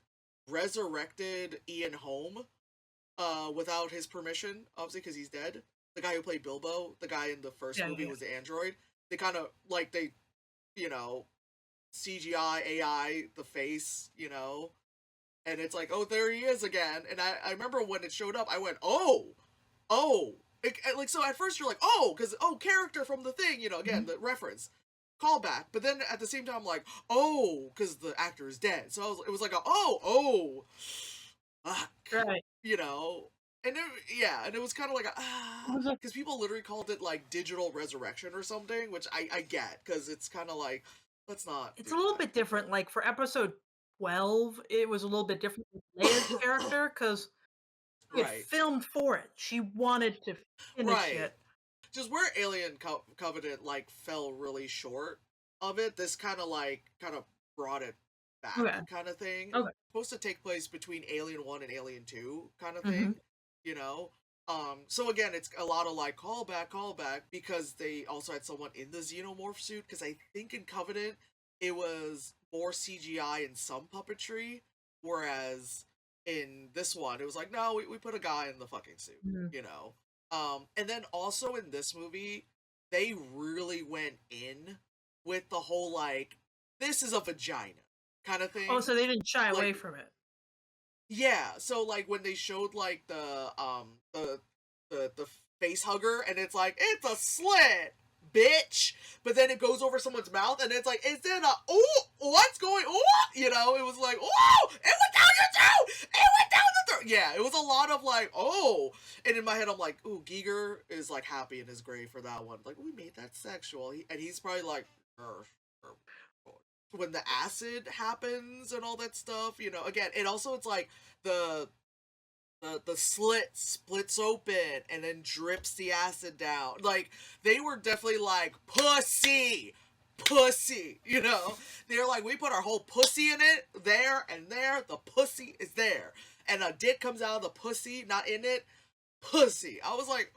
resurrected Ian Holm without his permission, obviously because he's dead. The guy who played Bilbo, the guy in the first Yeah, movie yeah. was the android. They kind of like they, you know, CGI AI the face, you know, and it's like, oh, there he is again. And I remember when it showed up, I went, oh, like, so at first you're like, oh, because character from the thing, you know, again Mhm. the reference callback, but then at the same time I'm like, oh, because the actor is dead, so it was like a fuck, Right. you know, and yeah, and it was kind of like It was like because people literally called it like digital resurrection or something, which I get because it's kind of like let's not it's do a little that, bit different, like, for episode 12, it was a little bit different with Leia's character because she had right, filmed for it. She wanted to finish right. it. Just where Alien Covenant like fell really short of it, this kind of brought it back, Okay, kind of thing. okay. Supposed to take place between Alien 1 and Alien 2, kind of Mhm. thing, you know. So again, it's a lot of like callback because they also had someone in the xenomorph suit. Because I think in Covenant it was more CGI and some puppetry, whereas in this one it was like no, we put a guy in the fucking suit, Mhm. you know. And then also in this movie, they really went in with the whole like, this is a vagina kind of Oh, thing. so they didn't shy Like, away from it. yeah, so like when they showed like the face hugger and it's like, it's a slit, bitch. But then it goes over someone's mouth and it's like, is it a what's going on? You know, it was like, oh, it went down your throat! It went down the throat! Yeah, it was a lot of like, oh. And in my head I'm like, ooh, Giger is like happy in his grave for that one. Like, we made that sexual. And he's probably like, "Grr, grr, grr." When the acid happens and all that stuff, you know, again, and also it's like the the slit splits open and then drips the acid down. Like they were definitely like pussy, you know. They're like, we put our whole pussy in it, there and there. The pussy is there, and a dick comes out of the pussy, not in it. Pussy. I was like,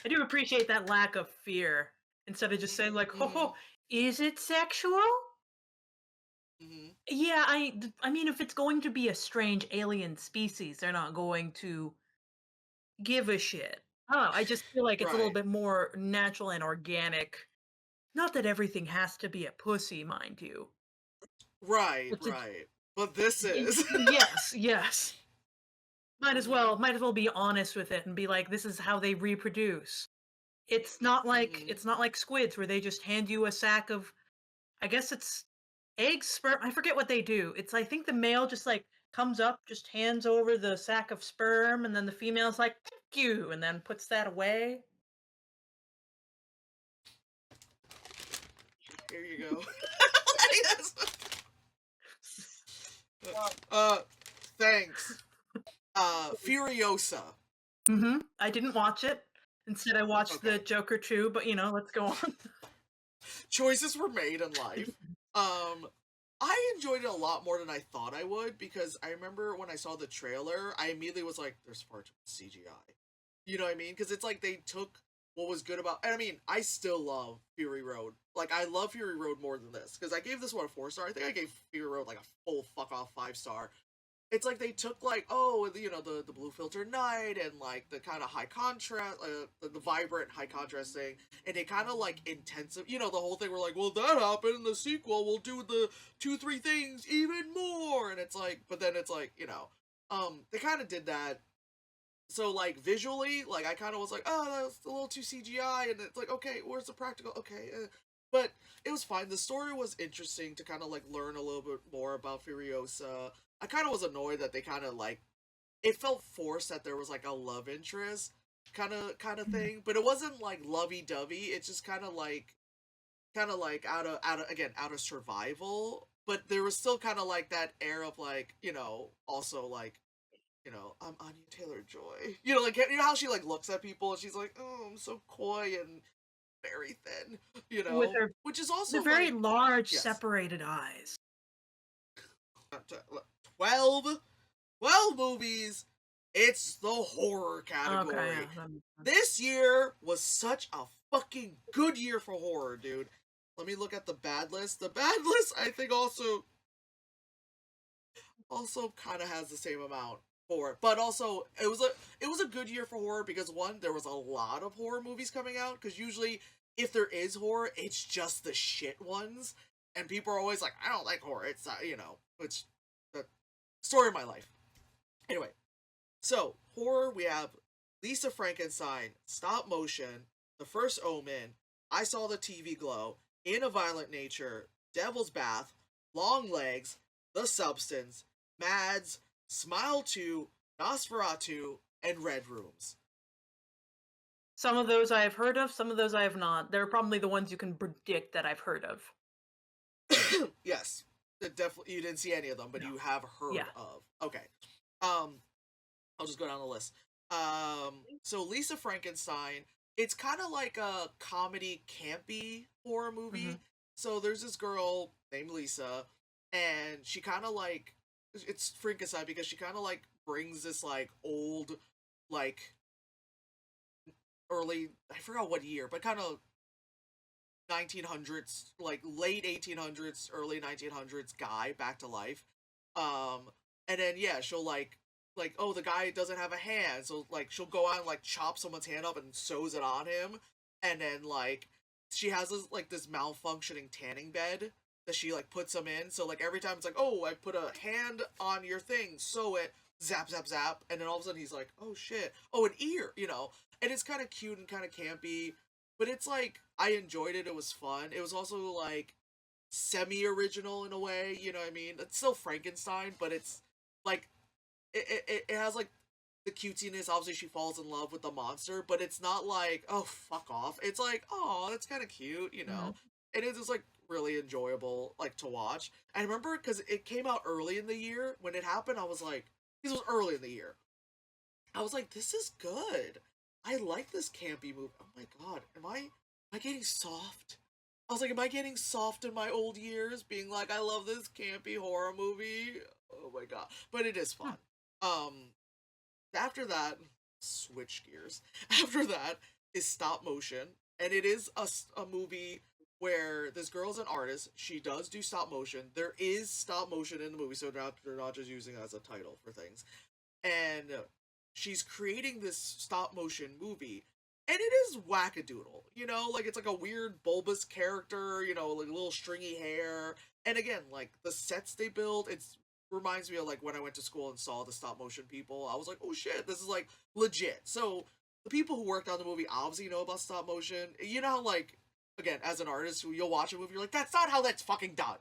I do appreciate that lack of fear instead of just saying like, mm-hmm, "Oh, is it sexual?" mm-hmm. Yeah, I mean, if it's going to be a strange alien species, they're not going to give a shit. I don't know, I just feel like it's a little Right, bit more natural and organic. Not that everything has to be a pussy, mind you. It's a right. But this is. yes, yes. Mm-hmm, Might as well be honest with it and be like, "This is how they reproduce." mm-hmm. It's not like squids where they just hand you a sack of I guess it's eggs, sperm. I forget what they do. It's I think the male just like comes up, just hands over the sack of sperm, and then the female's like, "Thank you," and then puts that away. Here you go. uh, thanks. Furiosa. I didn't watch it. Instead, I watched the Okay. Joker 2, but you know, let's go on. Choices were made in life. Um, I enjoyed it a lot more than I thought I would because I remember when I saw the trailer, I immediately was like, "There's far too much CGI." You know what I mean? Because it's like they took what was good about. And I mean, I still love Fury Road. Like, I love Fury Road more than this because I gave this one a 4 star. I think I gave Fury Road like a full fuck off 5 star. It's like they took like, oh, you know, the blue filter night and like the kind of high contrast, the vibrant high contrast thing, and they kind of like intensive, you know, the whole thing. We're like, well, that happened in the sequel, we'll do the 2 3 things even more, and it's like, but then it's like, you know, they kind of did that. So like visually, like I kind of was like, oh, that's a little too CGI, and it's like, okay, where's the practical? Okay, but it was fine. The story was interesting to kind of like learn a little bit more about Furiosa. I kind of was annoyed that they kind of like it felt forced that there was like a love interest kind of thing, but it wasn't like lovey dovey. It's just kind of like out of again out of survival, but there was still kind of like that air of like, you know, also like, you know, I'm Anya Taylor Joy. You know, like, you know how she like looks at people and she's like, oh, I'm so coy and very thin. You With know, her which is the also very like, large yes, separated eyes. 12, 12 movies. It's the horror Okay, category. yeah, that makes sense. This year was such a fucking good year for horror, dude. Let me look at the bad list. The bad list, I think, also kind of has the same amount for it, but also it was a good year for horror because one, there was a lot of horror movies coming out because usually if there is horror, it's just the shit ones. And people are always like, I don't like horror. It's not, it's the story of my life. Anyway, so horror, we have Lisa Frankenstein, stop motion, The First Omen, I Saw the TV Glow, In a Violent Nature, Devil's Bath, Long Legs, The Substance, Mads, Smile 2, Nosferatu, and Red Rooms. Some of those I have heard of, some of those I have not. They're probably the ones you can predict that I've heard of. Yes, definitely. You didn't see any of them, but No. you have heard Yeah. of. Okay. I'll just go down the list. So Lisa Frankenstein, it's kind of like a comedy, campy horror movie. Mhm. So there's this girl named Lisa, and she kind of like, it's Frankenstein because she kind of like brings this like old, like early, I forgot what year, but kind of 1900s, like late 1800s, early 1900s guy back to life. And then yeah, she'll like oh, the guy doesn't have a hand, so like she'll go out and like chop someone's hand up and sews it on him, and then like she has this malfunctioning tanning bed that she like puts him in. So like every time it's like, oh, I put a hand on your thing, sew it, zap zap zap, and then all of a sudden he's like, oh shit, oh, an ear, and it's kind of cute and kind of campy, but it's like I enjoyed it. It was fun. It was also like semi-original in a way. You know what I mean? It's still Frankenstein, but it's like it has like the cutesiness. Obviously, she falls in love with the monster, but it's not like, oh, fuck off. It's like, oh, that's kind of cute. Mhm. And it's just like really enjoyable like to watch. I remember because it came out early in the year when it happened. I was like, this was early in the year. I was like, this is good. I like this campy movie. Oh my god, am I getting soft? I was like, am I getting soft in my old years? Being like, I love this campy horror movie. Oh my god, but it is fun. Um, after that, switch gears. After that is stop motion, and it is a movie where this girl's an artist. She does do stop motion. There is stop motion in the movie, so they're not just using it as a title for things. And she's creating this stop motion movie, and it is wackadoodle, like it's like a weird bulbous character, like little stringy hair. And again, like the sets they build, it's reminds me of like when I went to school and saw the stop motion people. I was like, oh shit, this is like legit. So the people who worked on the movie obviously know about stop motion. You know how like, again, as an artist, you'll watch a movie, you're like, that's not how that's fucking done.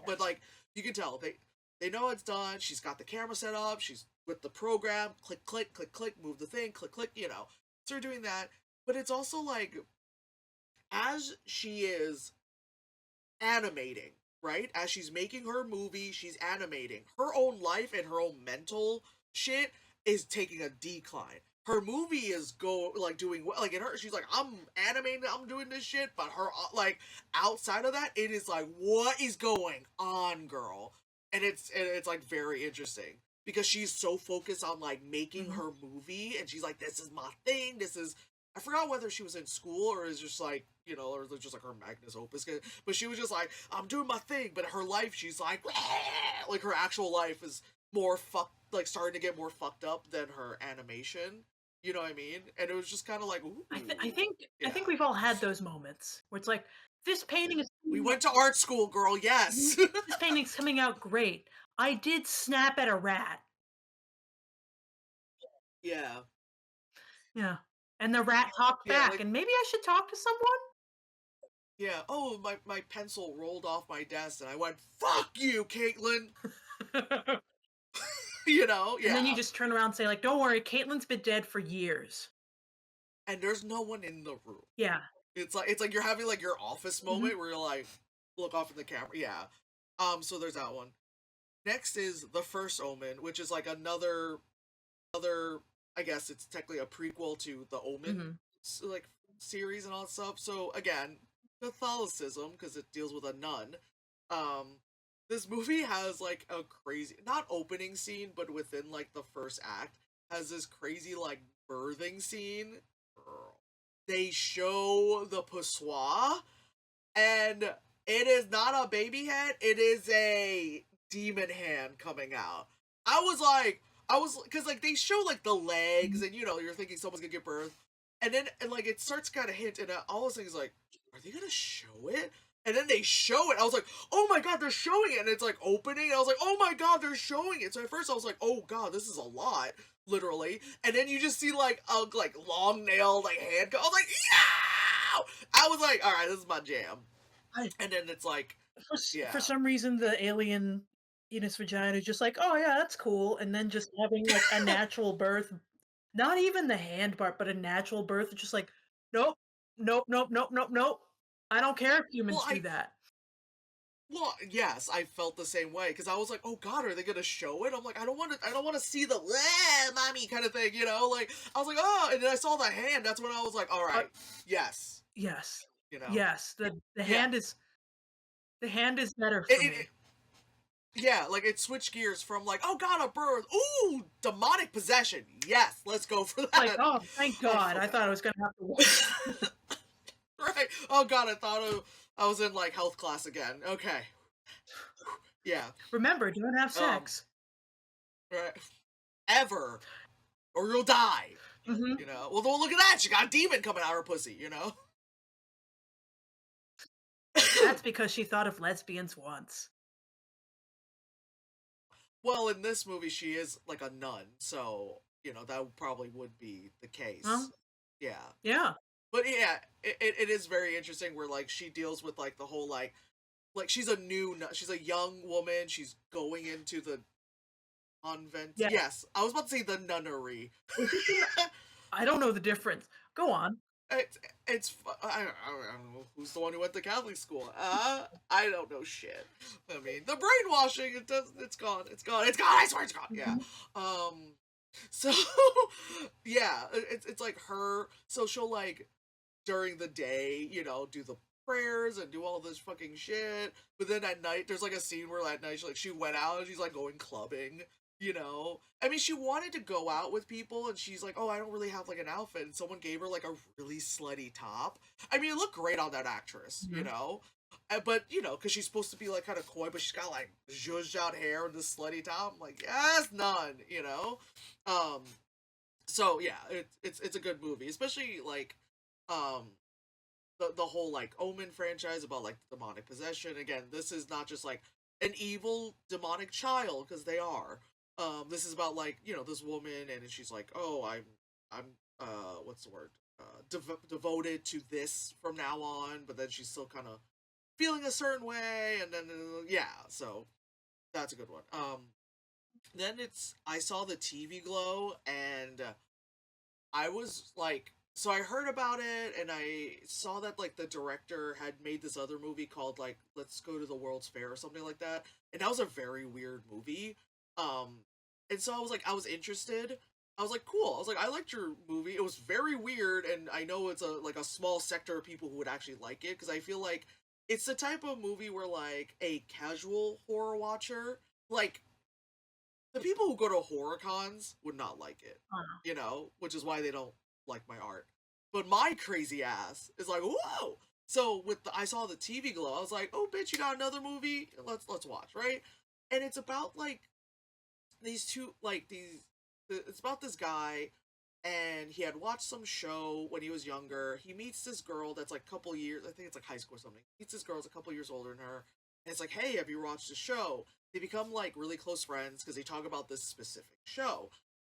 But like you can tell they know it's done. She's got the camera set up. She's with the program. Click, click, click, click. Move the thing. Click, click. So we're doing that. But it's also like, as she is animating, right? As she's making her movie, she's animating. Her own life and her own mental shit is taking a decline. Her movie is doing like in her. She's like, I'm animating. I'm doing this shit. But her like outside of that, it is like, what is going on, girl? And it's like very interesting because she's so focused on like making Mhm. her movie, and she's like, this is my thing. This is, I forgot whether she was in school or is just like, or just like her magnus opus. But she was just like, I'm doing my thing. But her life, she's like, like her actual life is more fucked, like starting to get more fucked up than her animation. You know what I mean? And it was just kind of like, ooh, I think yeah. we've all had those moments where it's like, this painting is We coming out, went to art school, girl. mhm, Yes. this painting's coming out great. I did snap at a rat. Yeah. Yeah. And the rat talked Yeah. back, Like, and maybe I should talk to yeah. Oh, my pencil rolled off my desk, and I went, "Fuck you, Caitlin." someone. And then you Yeah. just turn around and say, like, don't worry, Caitlin's been dead for years. And there's no one in the room. Yeah. It's like you're having like your office Mhm. moment where you're like look off in the camera. Yeah. So there's that one. Next is The First Omen, which is like another I guess it's technically a prequel to the Omen Mhm. like series and all that stuff. So again, Catholicism because it deals with a nun. Um this movie has like a crazy, not opening scene, but within like the first act has this crazy like birthing scene. Girl. They show the pissoir, and it is not a baby head, it is a demon hand coming out. I was because like they show like the legs, Mhm. and you're thinking someone's gonna give birth. and then and like it starts kind of hint, and all those things like, are they gonna show it? And then they show it. I was like, oh my god, they're showing it, and it's like opening. And I was like, oh my god, they're showing it. So at first I was like, oh god, this is a lot, literally. And then you just see like a like long nailed like hand. I was like, yeah! I was like, all right, this is my jam. I And then it's like, for yeah. some reason, the alien in his vagina is just like, "Oh, yeah, that's cool," and then just having, like, a natural birth, not even the hand part, but a natural birth, it's just like, "Nope. Nope, nope, nope, nope, nope. I don't care if Well, humans do that." well, yes, I felt the same way because I was like, "Oh God, are they gonna show it?" I'm like, I don't want to see the mommy kind of thing, you know? Like, I was like, "Oh," and then I saw the hand. That's when I was like, "All Uh, right, yes," yes. you know? Yes, Yeah, the hand is better it, for it, it- me. yeah, like it switched gears from like, "Oh God, a birth, ooh, demonic possession." Yes, let's go for Like, that. "Oh, thank I God, felt I thought I better. was gonna have to watch." Right? Oh God, I was in like health class again. Okay, yeah. Remember, don't have Um, sex. right. Ever, or you'll die. Mhm. You know. Well, look at that. She got a demon coming out of her pussy. You know. That's because she thought of lesbians once. Well, in this movie, she is like a nun, so you know that probably would be the case. Well, Yeah, yeah. but yeah, it is very interesting where like she deals with like the whole like she's a she's a young woman. She's going into the convent. Yeah. Yes, I was about to say the nunnery. Is it the I don't know the difference. Go on. It's I don't know who's the one who went to Catholic school. I don't know shit. I mean, the brainwashing it's gone. It's gone. It's gone. I swear it's gone. Yeah. Mhm. Um. So yeah, it's like her. So she'll like during the day, you know, do the prayers and do all this fucking shit. But then at night, there's like a scene where at night she went out and she's like going clubbing. You know, I mean, she wanted to go out with people, and she's like, "Oh, I don't really have like an outfit." And someone gave her like a really slutty top. I mean, it looked great on that actress, you Mhm. know. But you know, because she's supposed to be like kind of coy, but she's got like zhuzhed out hair and this slutty top. I'm like, yes, none, you know. Um, so yeah, it's a good movie, especially like um the whole like Omen franchise about like demonic possession. Again, this is not just like an evil demonic child because they are. This is about like you know this woman and she's like, oh, I'm what's the word? Devoted to this from now on, but then she's still kind of feeling a certain way, and then yeah, so that's a good one. Then it's I saw the TV Glow and I was like, so I heard about it and I saw that like the director had made this other movie called like Let's Go to the World's Fair or something like that, and that was a very weird movie. Um, and so I was like, I was interested. I was like, cool. I was like, I liked your movie. It was very weird, and I know it's a like a small sector of people who would actually like it because I feel like it's the type of movie where like a casual horror watcher like the people who go to horror cons would not like it, Uh, you know, which is why they don't like my art. But my crazy ass is like, whoa! So with I saw the TV Glow, I was like, oh bitch, you got another movie? Let's watch, right? And it's about like these two, like these. It's about this guy, and he had watched some show when he was younger. He meets this girl that's like a couple years, I think it's like high school or something. He meets this girl that's a couple years older than her, and it's like, hey, have you watched the show? They become like really close friends because they talk about this specific show.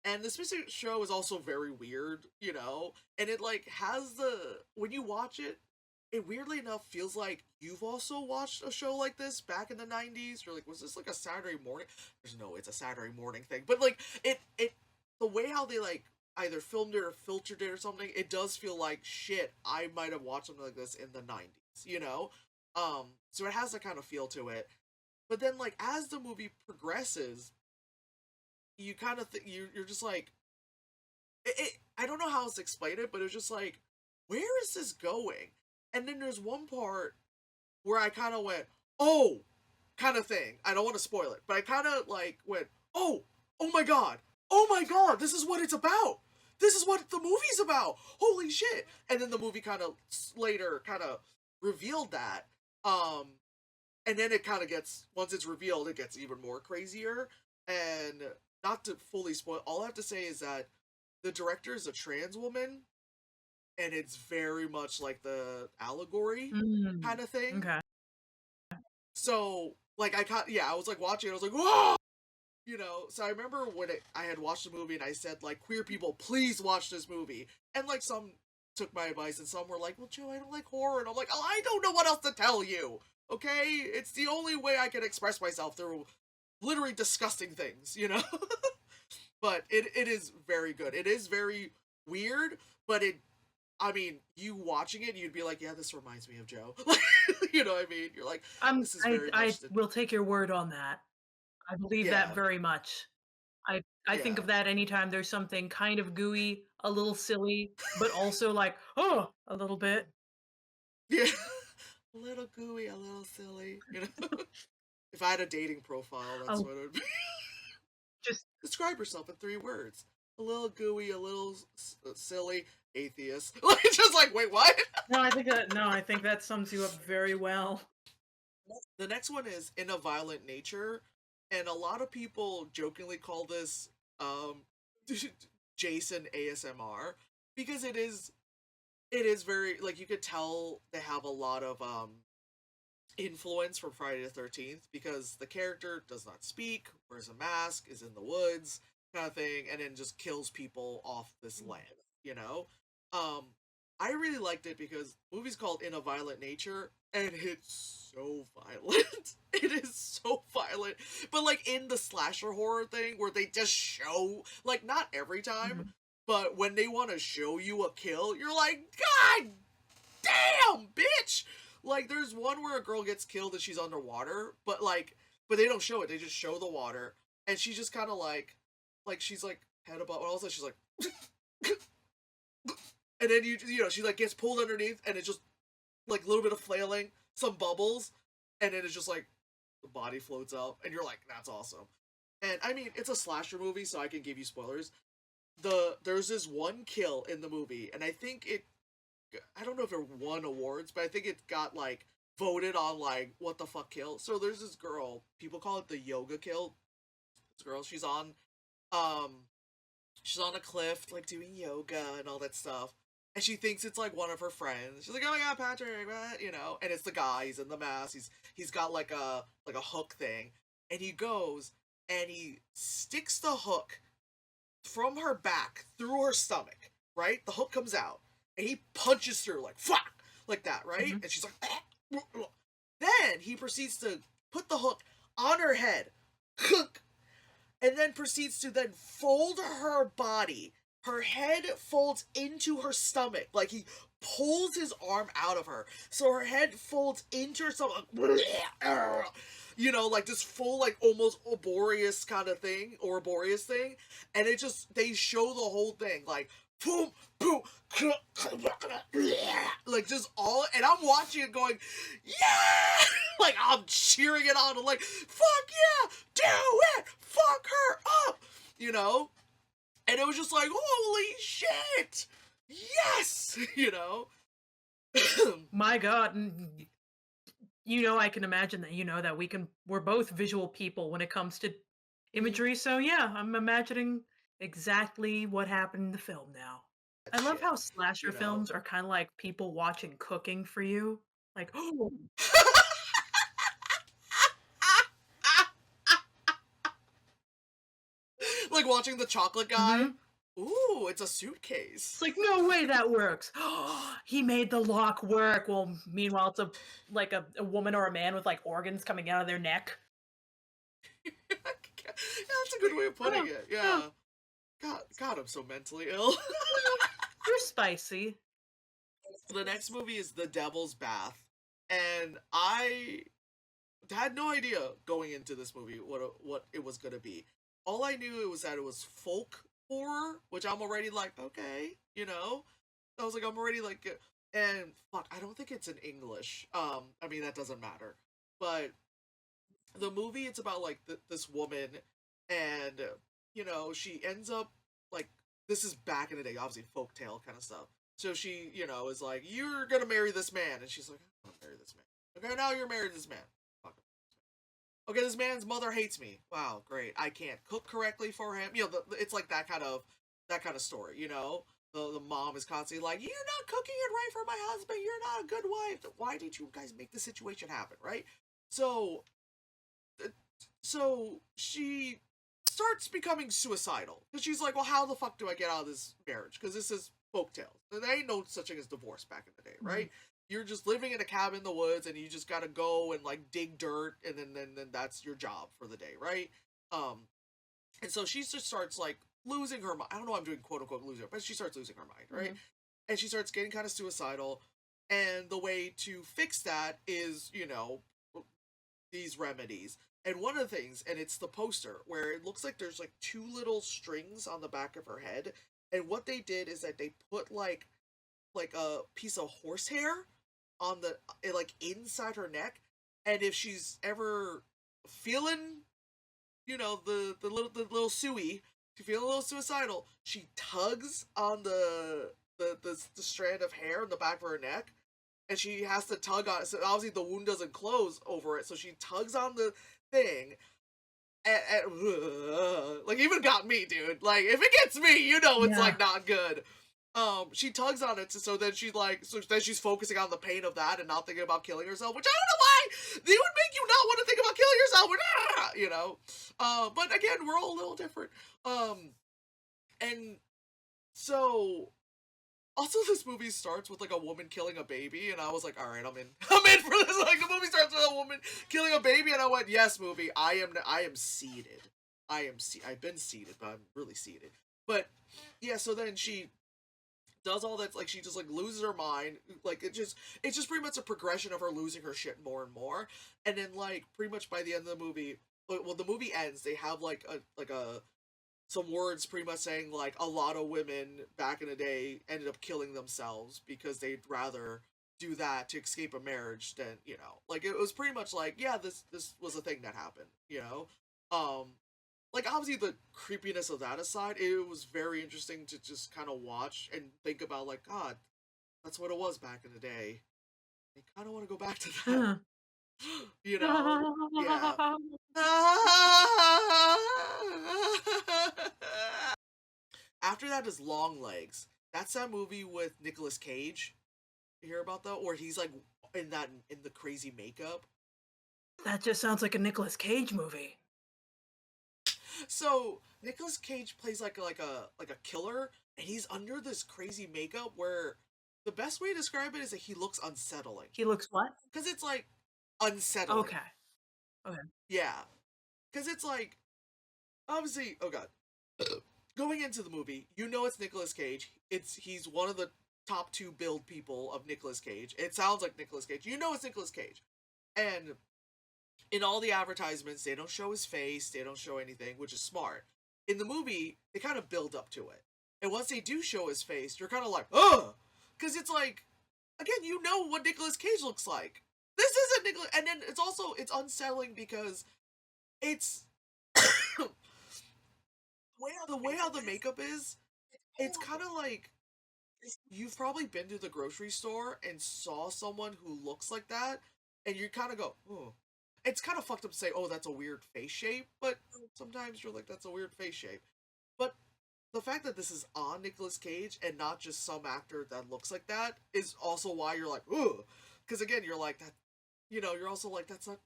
And the specific show is also very weird, you know? And it like has when you watch it, it weirdly enough feels like you've also watched a show like this back in the 90s. You're like, was this like a Saturday morning? There's no, it's a Saturday morning thing. But like it the way how they like either filmed it or filtered it or something, it does feel like shit. I might have watched something like this in the 90s, you know? So it has that kind of feel to it. But then, like, as the movie progresses, you kind of you're just like, I don't know how else to explain it, but it was just like, where is this going? And then there's one part where I kind of went, oh, kind of thing. I don't want to spoil it, but I kind of like went, oh my god, this is what it's about. This is what the movie's about. Holy shit! And then the movie kind of later kind of revealed that. Um, and then it kind of gets once it's revealed, it gets even more crazier. And not to fully spoil, all I have to say is that the director is a trans woman, and it's very much like the allegory Mm. kind of thing. Okay. So like I was like watching it, I was like, whoa, you know. So I remember when I had watched the movie and I said like, queer people, please watch this movie, and like some took my advice and some were like, well, Joe, I don't like horror, and I'm like, oh, I don't know what else to tell you. Okay, it's the only way I can express myself through literally disgusting things, you know. But it is very good. It is very weird, but it. I mean, you watching it, you'd be like, yeah, this reminds me of Joe. You know what I mean? You're like, this is very I much the will take your word on that. I believe that yeah, very much. I think yeah, of that anytime there's something kind of gooey, a little silly, but also like, oh, a little bit. yeah. A little gooey, a little silly. You know, if I had a dating profile, that's Oh, what it would be. just Describe yourself in 3 words: a little gooey, a little silly, atheist. Like just like, wait, what? no, I think that sums you up very well. The next one is In a Violent Nature, and a lot of people jokingly call this um Jason ASMR because it is very like you could tell they have a lot of influence from Friday the 13th because the character does not speak, wears a mask, is in the woods, kind of thing, and then just kills people off this land, you know? Um, I really liked it because the movie's called In a Violent Nature, and it's so violent. It is so violent. But like in the slasher horror thing where they just show, like not every time, Mhm. but when they want to show you a kill, you're like, God damn, bitch! Like, there's one where a girl gets killed and she's underwater, but they don't show it. They just show the water, and she's just kind of like she's like head above. And all of a sudden, she's like, and then you know she like gets pulled underneath, and it's just like a little bit of flailing, some bubbles, and then it's just like the body floats up, and you're like, that's awesome. And I mean, it's a slasher movie, so I can give you spoilers. There's this one kill in the movie, and I don't know if it won awards, but I think it got like voted on like what the fuck kill. So there's this girl, people call it the yoga kill. This girl, um she's on a cliff like doing yoga and all that stuff. And she thinks it's like one of her friends. She's like, "Oh my god, Patrick," what? You know, and it's the guy. He's in the mask. He's got like a hook thing, and he goes and he sticks the hook from her back through her stomach, right? The hook comes out, and he punches through like fuck, like that, right? Mhm. And she's like, then he proceeds to put the hook on her head, and then proceeds to then fold her body. Her head folds into her stomach, like he pulls his arm out of her, so her head folds into her stomach. You know, like this full, like almost laborious kind of thing, or laborious thing, and they show the whole thing, like boom, boom, like just all, and I'm watching it going, yeah, like I'm cheering it on, I'm like, fuck yeah, do it, fuck her up, you know, and it was just like, holy shit, yes, you know. My God, I can imagine that. That we're both visual people when it comes to imagery. So yeah, I'm imagining exactly what happened in the film now. I love Shit, how slasher you know. films are kind of like people watching cooking for you. Like, oh, Like watching the chocolate guy. hmm Ooh, it's a it's suitcase. like no way that works. He made the lock work. Well, meanwhile, it's a woman or a man with like organs coming out of their neck. Yeah, that's a good way of putting Oh, it. oh, Yeah. God, I'm so mentally ill. you're spicy. The next movie is The Devil's Bath, and I had no idea going into this movie what it was gonna be. All I knew it was that it was folk horror, which I'm already like, okay, you know. I was like, I'm already like, and fuck, I don't think it's in English. I mean that doesn't matter, but the movie it's about like this woman, and she ends up like, this is back in the day, obviously folktale kind of stuff. So she is like, you're gonna marry this man, and she's like, I don't want to marry this man. Okay, now you're married to this man. Fuck him. Okay, this man's mother hates me. Wow, great. I can't cook correctly for him. It's like that kind of story. the mom is constantly like, "You're not cooking it right for my husband. You're not a good wife. Why did you guys make the situation happen?" Right? So so she starts becoming suicidal because she's like, well, how the fuck do I get out of this marriage? Because this is folktales. There ain't no such thing as divorce back in the day, right? You're just living in a cabin in the woods and you just gotta go and like dig dirt and then that's your job for the day, right? um and so she just starts like losing her mind. I don't know why I'm doing quote unquote losing, but she starts losing her mind, right? And she starts getting kind of suicidal, and the way to fix that is, these remedies. And one of the things, and it's the poster, where it looks like there's like two little strings on the back of her head. And what they did is that they put like a piece of horsehair on the like inside her neck. And if she's ever feeling, the little Suey, she feels a little suicidal, she tugs on the strand of hair in the back of her neck, and she has to tug on it. So obviously the wound doesn't close over it, so she tugs on the thing. Like, even got me, dude. Like, if it gets me, it's Yeah. like not good. She tugs on it, so then she's focusing on the pain of that and not thinking about killing herself, which I don't know why they would make you not want to think about killing yourself. But again, we're all a little different. And so also, this movie starts with like a woman killing a baby, and I was like, "All right, I'm in. I'm in for this." Like, the movie starts with a woman killing a baby, and I went, "Yes, movie. I am seated. I've been seated, but I'm really seated." But yeah, so then she does all that. Like, she just like loses her mind. Like, it's just pretty much a progression of her losing her shit more and more, and then like pretty much by the end of the movie, well, the movie ends. They have like a some words pretty much saying like a lot of women back in the day ended up killing themselves because they'd rather do that to escape a marriage than, like, it was pretty much like, yeah, this was a thing that happened, um like, obviously, the creepiness of that aside, it was very interesting to just kind of watch and think about, like, God, that's what it was back in the day. I kind of want to go back to that. Huh. you know yeah. After that is Long Legs. That's that movie with Nicolas Cage. You hear about that? Or he's like in the crazy makeup. That just sounds like a Nicolas Cage movie. So Nicolas Cage plays like a killer, and he's under this crazy makeup where the best way to describe it is that he looks unsettling. He looks what? Because it's like unsettling. Okay. Okay. Yeah. Because it's like, obviously, oh god. Going into the movie, it's Nicolas Cage. He's one of the top two build people of Nicolas Cage. It sounds like Nicolas Cage. It's Nicolas Cage. And in all the advertisements, they don't show his face, they don't show anything, which is smart. In the movie, they kind of build up to it. And once they do show his face, you're kind of like, ugh! Because it's like, again, you know what Nicolas Cage looks like. This isn't Nicolas. And then it's unsettling because it's the way how the makeup is. It's kind of like you've probably been to the grocery store and saw someone who looks like that, and you kind of go, oh. It's kind of fucked up to say, oh, that's a weird face shape, but sometimes you're like, that's a weird face shape. But the fact that this is on Nicolas Cage and not just some actor that looks like that is also why you're like, ugh. Because again, you're like, that, you're also like, that's not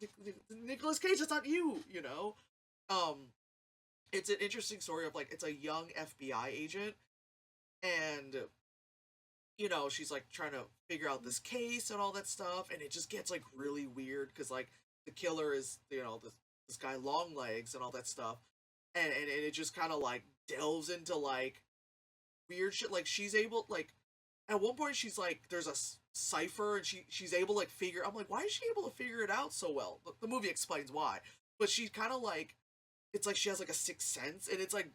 Nicolas Cage, that's not you, Um, it's an interesting story of like, it's a young FBI agent, and she's like trying to figure out this case and all that stuff, and it just gets like really weird because like the killer is this guy Longlegs and all that stuff, and it just kind of like delves into like weird shit. Like, she's able, like, at one point she's like, there's a cipher, and she's able to like figure. I'm like, why is she able to figure it out so well? The movie explains why, but she kind of like, it's like she has like a sixth sense, and it's like,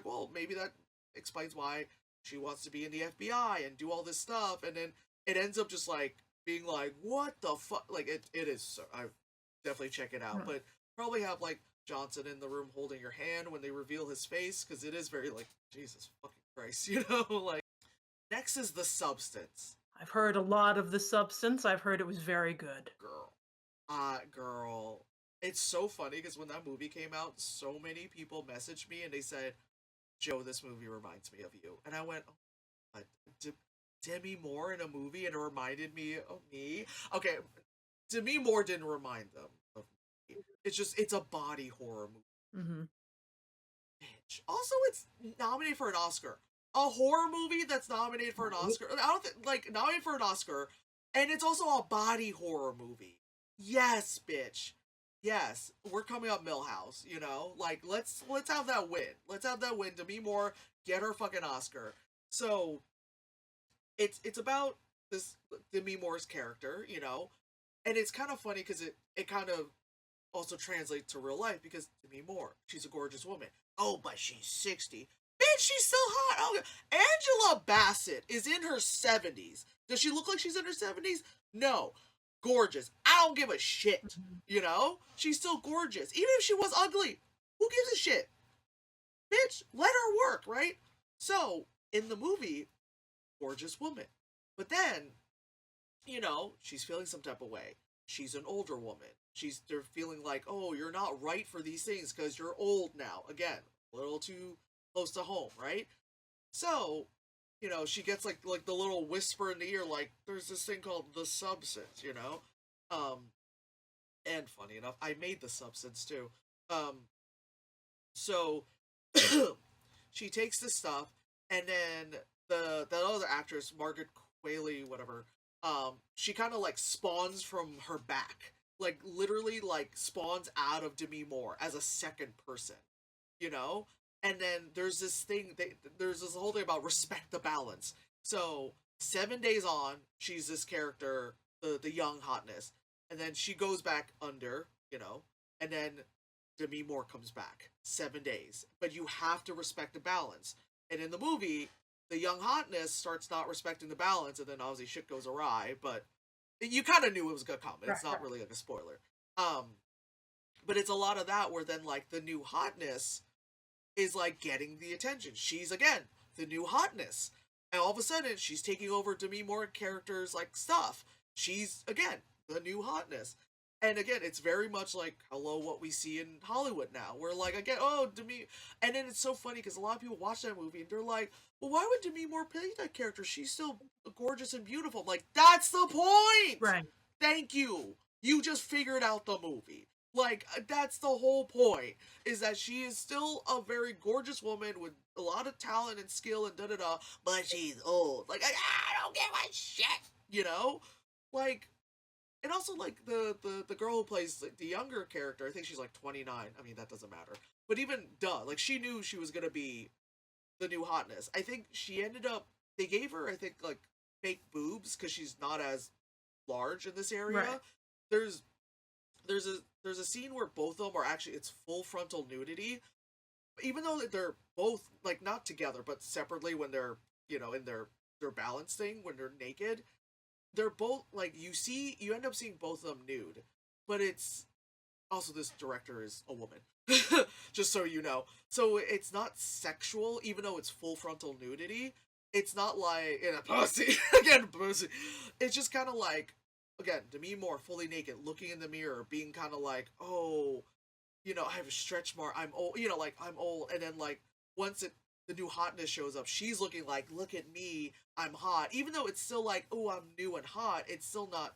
well, maybe that explains why she wants to be in the FBI and do all this stuff, and then it ends up just like being like, what the fuck? Like, it is. So, I definitely check it out, Huh. but probably have like Johnson in the room holding your hand when they reveal his face, because it is very like, Jesus fucking Christ, like. Next is The Substance. I've heard a lot of The Substance. I've heard it was very good. Girl, it's so funny because when that movie came out, so many people messaged me and they said, Joe, this movie reminds me of you. And I went, oh, uh, D- Demi Moore in a movie, and it reminded me of me. Okay, Demi Moore didn't remind them of me. It's just it's a body horror movie. Mm-hmm. Bitch. Also, it's nominated for an Oscar. A horror movie that's nominated for an Right. Oscar. I don't think like nominated for an Oscar, and it's also a body horror movie. Yes, bitch. Yes, we're coming up Millhouse. You know, like let's have that win. Let's have that win. Demi Moore get her fucking Oscar. So it's about this Demi Moore's character. You know, and it's kind of funny because it kind of also translates to real life because Demi Moore, she's a gorgeous woman. Oh, but she's 60. Bitch, she's still hot. Oh, Angela Bassett is in her 70s. Does she look like she's in her 70s? No. Gorgeous. I don't give a shit. Mhm. You know? She's still gorgeous. Even if she was ugly, who gives a shit? Bitch, let her work, right? So, in the movie, gorgeous woman. But then you know, she's feeling some type of way. She's an older woman. They're feeling like, oh, you're not right for these things because you're old now. Again, a little too close to home, right? So, you know, she gets like the little whisper in the ear, like there's this thing called the substance, you know. And funny enough, I made the substance too. Um, so she takes this stuff, and then the other actress, Margaret Qualley, whatever, she kind of like spawns from her back, like literally like spawns out of Demi Moore as a second person, you know. And then there's this whole thing about respect the balance. So 7 days on, she's this character, the young hotness, and then she goes back under, you know, and then Demi Moore comes back 7 days, but you have to respect the balance. And in the movie, the young hotness starts not respecting the balance, and then obviously shit goes awry. But you kind of knew it was gonna come. Right, It's not right. really like a spoiler. Um, but it's a lot of that where then like the new hotness is like getting the attention. She's again the new hotness, and all of a sudden she's taking over Demi Moore characters like stuff. She's again the new hotness, and again it's very much like hello what we see in Hollywood now. We're like again oh Demi, and then it's so funny because a lot of people watch that movie and they're like, well why would Demi Moore play that character? She's still gorgeous and beautiful. I'm like that's the point. Right. Thank you. You just figured out the movie. Like that's the whole point is that she is still a very gorgeous woman with a lot of talent and skill and da da da, but she's old. Like I don't give a shit, you know. Like and also like the girl who plays like, the younger character, I think she's like 29. I mean that doesn't matter. But even duh, like she knew she was gonna be the new hotness. I think she ended up they gave her I think like fake boobs because she's not as large in this Right. area. There's there's a scene where both of them are actually it's full frontal nudity, even though they're both like not together but separately when they're you know in their balance thing when they're naked. They're both like you end up seeing both of them nude, but it's also this director is a woman. Just so you know, so it's not sexual even though it's full frontal nudity. It's not like in a pussy again pussy. It's just kind of like again Demi Moore fully naked looking in the mirror being kind of like oh you know I have a stretch mark I'm old you know like I'm old and then like once the new hotness shows up she's looking like look at me I'm hot even though it's still like oh I'm new and hot it's still not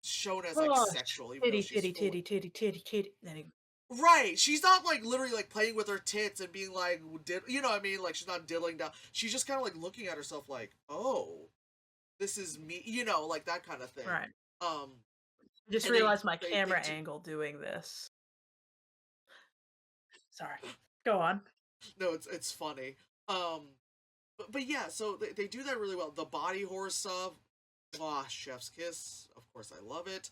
shown as like Oh, sexual even though titty, she's titty, full. titty, titty, titty, titty. Anyway. Right. She's not like literally like playing with her tits and being like, you know what I mean? Like she's not diddling down. She's just kind of like looking at herself like, oh, this is me, you know, like that kind of thing. Right. Um, I just and realized my they camera angle doing this. Sorry. Go on. no, it's funny. Um, but yeah, so they do that really well. The body horror stuff, ah, chef's kiss. Of course, I love it.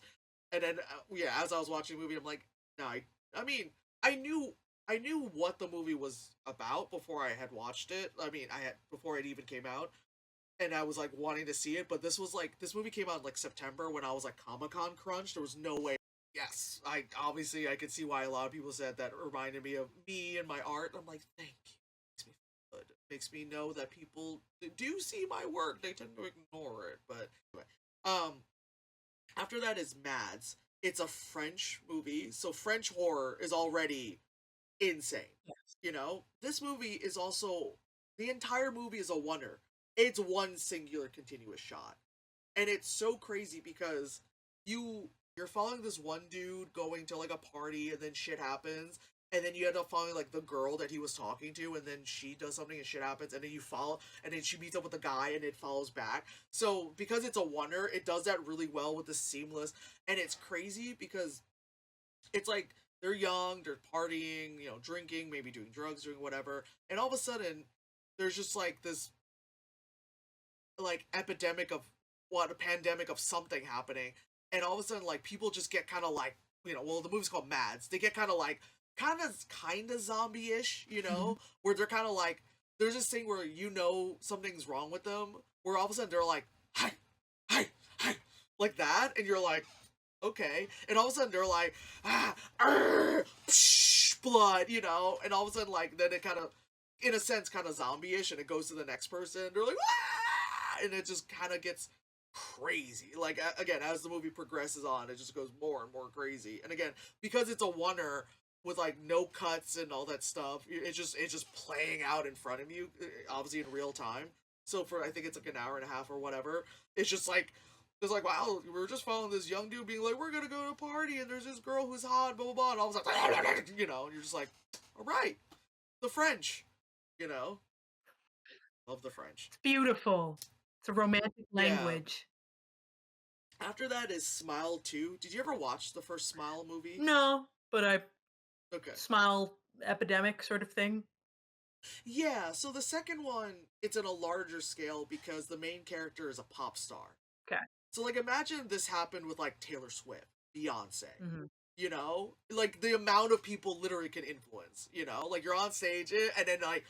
And then yeah, as I was watching the movie, I'm like, no, I mean, I knew I knew what the movie was about before I had watched it. I mean, I had before it even came out, and I was like wanting to see it. But this was like this movie came out in like September when I was like Comic Con crunch. There was no way. Yes, I obviously I could see why a lot of people said that reminded me of me and my art. I'm like, thank you. Makes me feel good. Makes me know that people do see my work. They tend to ignore it, but anyway. After that is Mads. It's a French movie, so French horror is already insane. Yes. You know, this movie is also the entire movie is a wonder. it's one singular continuous shot. And it's so crazy because you're following this one dude going to like a party and then shit happens, and then you end up following like the girl that he was talking to, and then she does something and shit happens, and then you follow, and then she meets up with the guy and it follows back. So because it's a wonder, it does that really well with the seamless. And it's crazy because it's like they're young, they're partying, drinking, maybe doing drugs, doing whatever, and all of a sudden there's just like this like epidemic of a pandemic of something happening, and all of a sudden like people just get kind of like, well, the movie's called Mads, they get kind of like kind of zombie-ish, Mhm. where they're kind of like, there's this thing where something's wrong with them, where all of a sudden they're like, hi, hi, hi, like that, and you're like, okay, and all of a sudden they're like, psh, blood, and all of a sudden like then it kind of, in a sense, kind of zombie-ish, and it goes to the next person, they're like, and it just kind of gets crazy. Like again, as the movie progresses on, it just goes more and more crazy. And again, because it's a oneer with like no cuts and all that stuff, it's just playing out in front of you, obviously in real time. So for, I think it's like an hour and a half or whatever, it's just like, it's like, wow, we were just following this young dude being like, we're gonna go to a party and there's this girl who's hot, blah blah blah, and all of a sudden, and you're just like, all right, the French, you know, love the French. It's beautiful. It's a romantic Yeah. language. After that is Smile 2. Did you ever watch the first Smile movie? No, but I Okay. smile epidemic sort of thing. Yeah, so the second one, it's in a larger scale because the main character is a pop star. Okay. So, like, imagine this happened with, like, Taylor Swift, Beyonce. Mhm. Like, the amount of people literally can influence, Like, you're on stage, and then, like,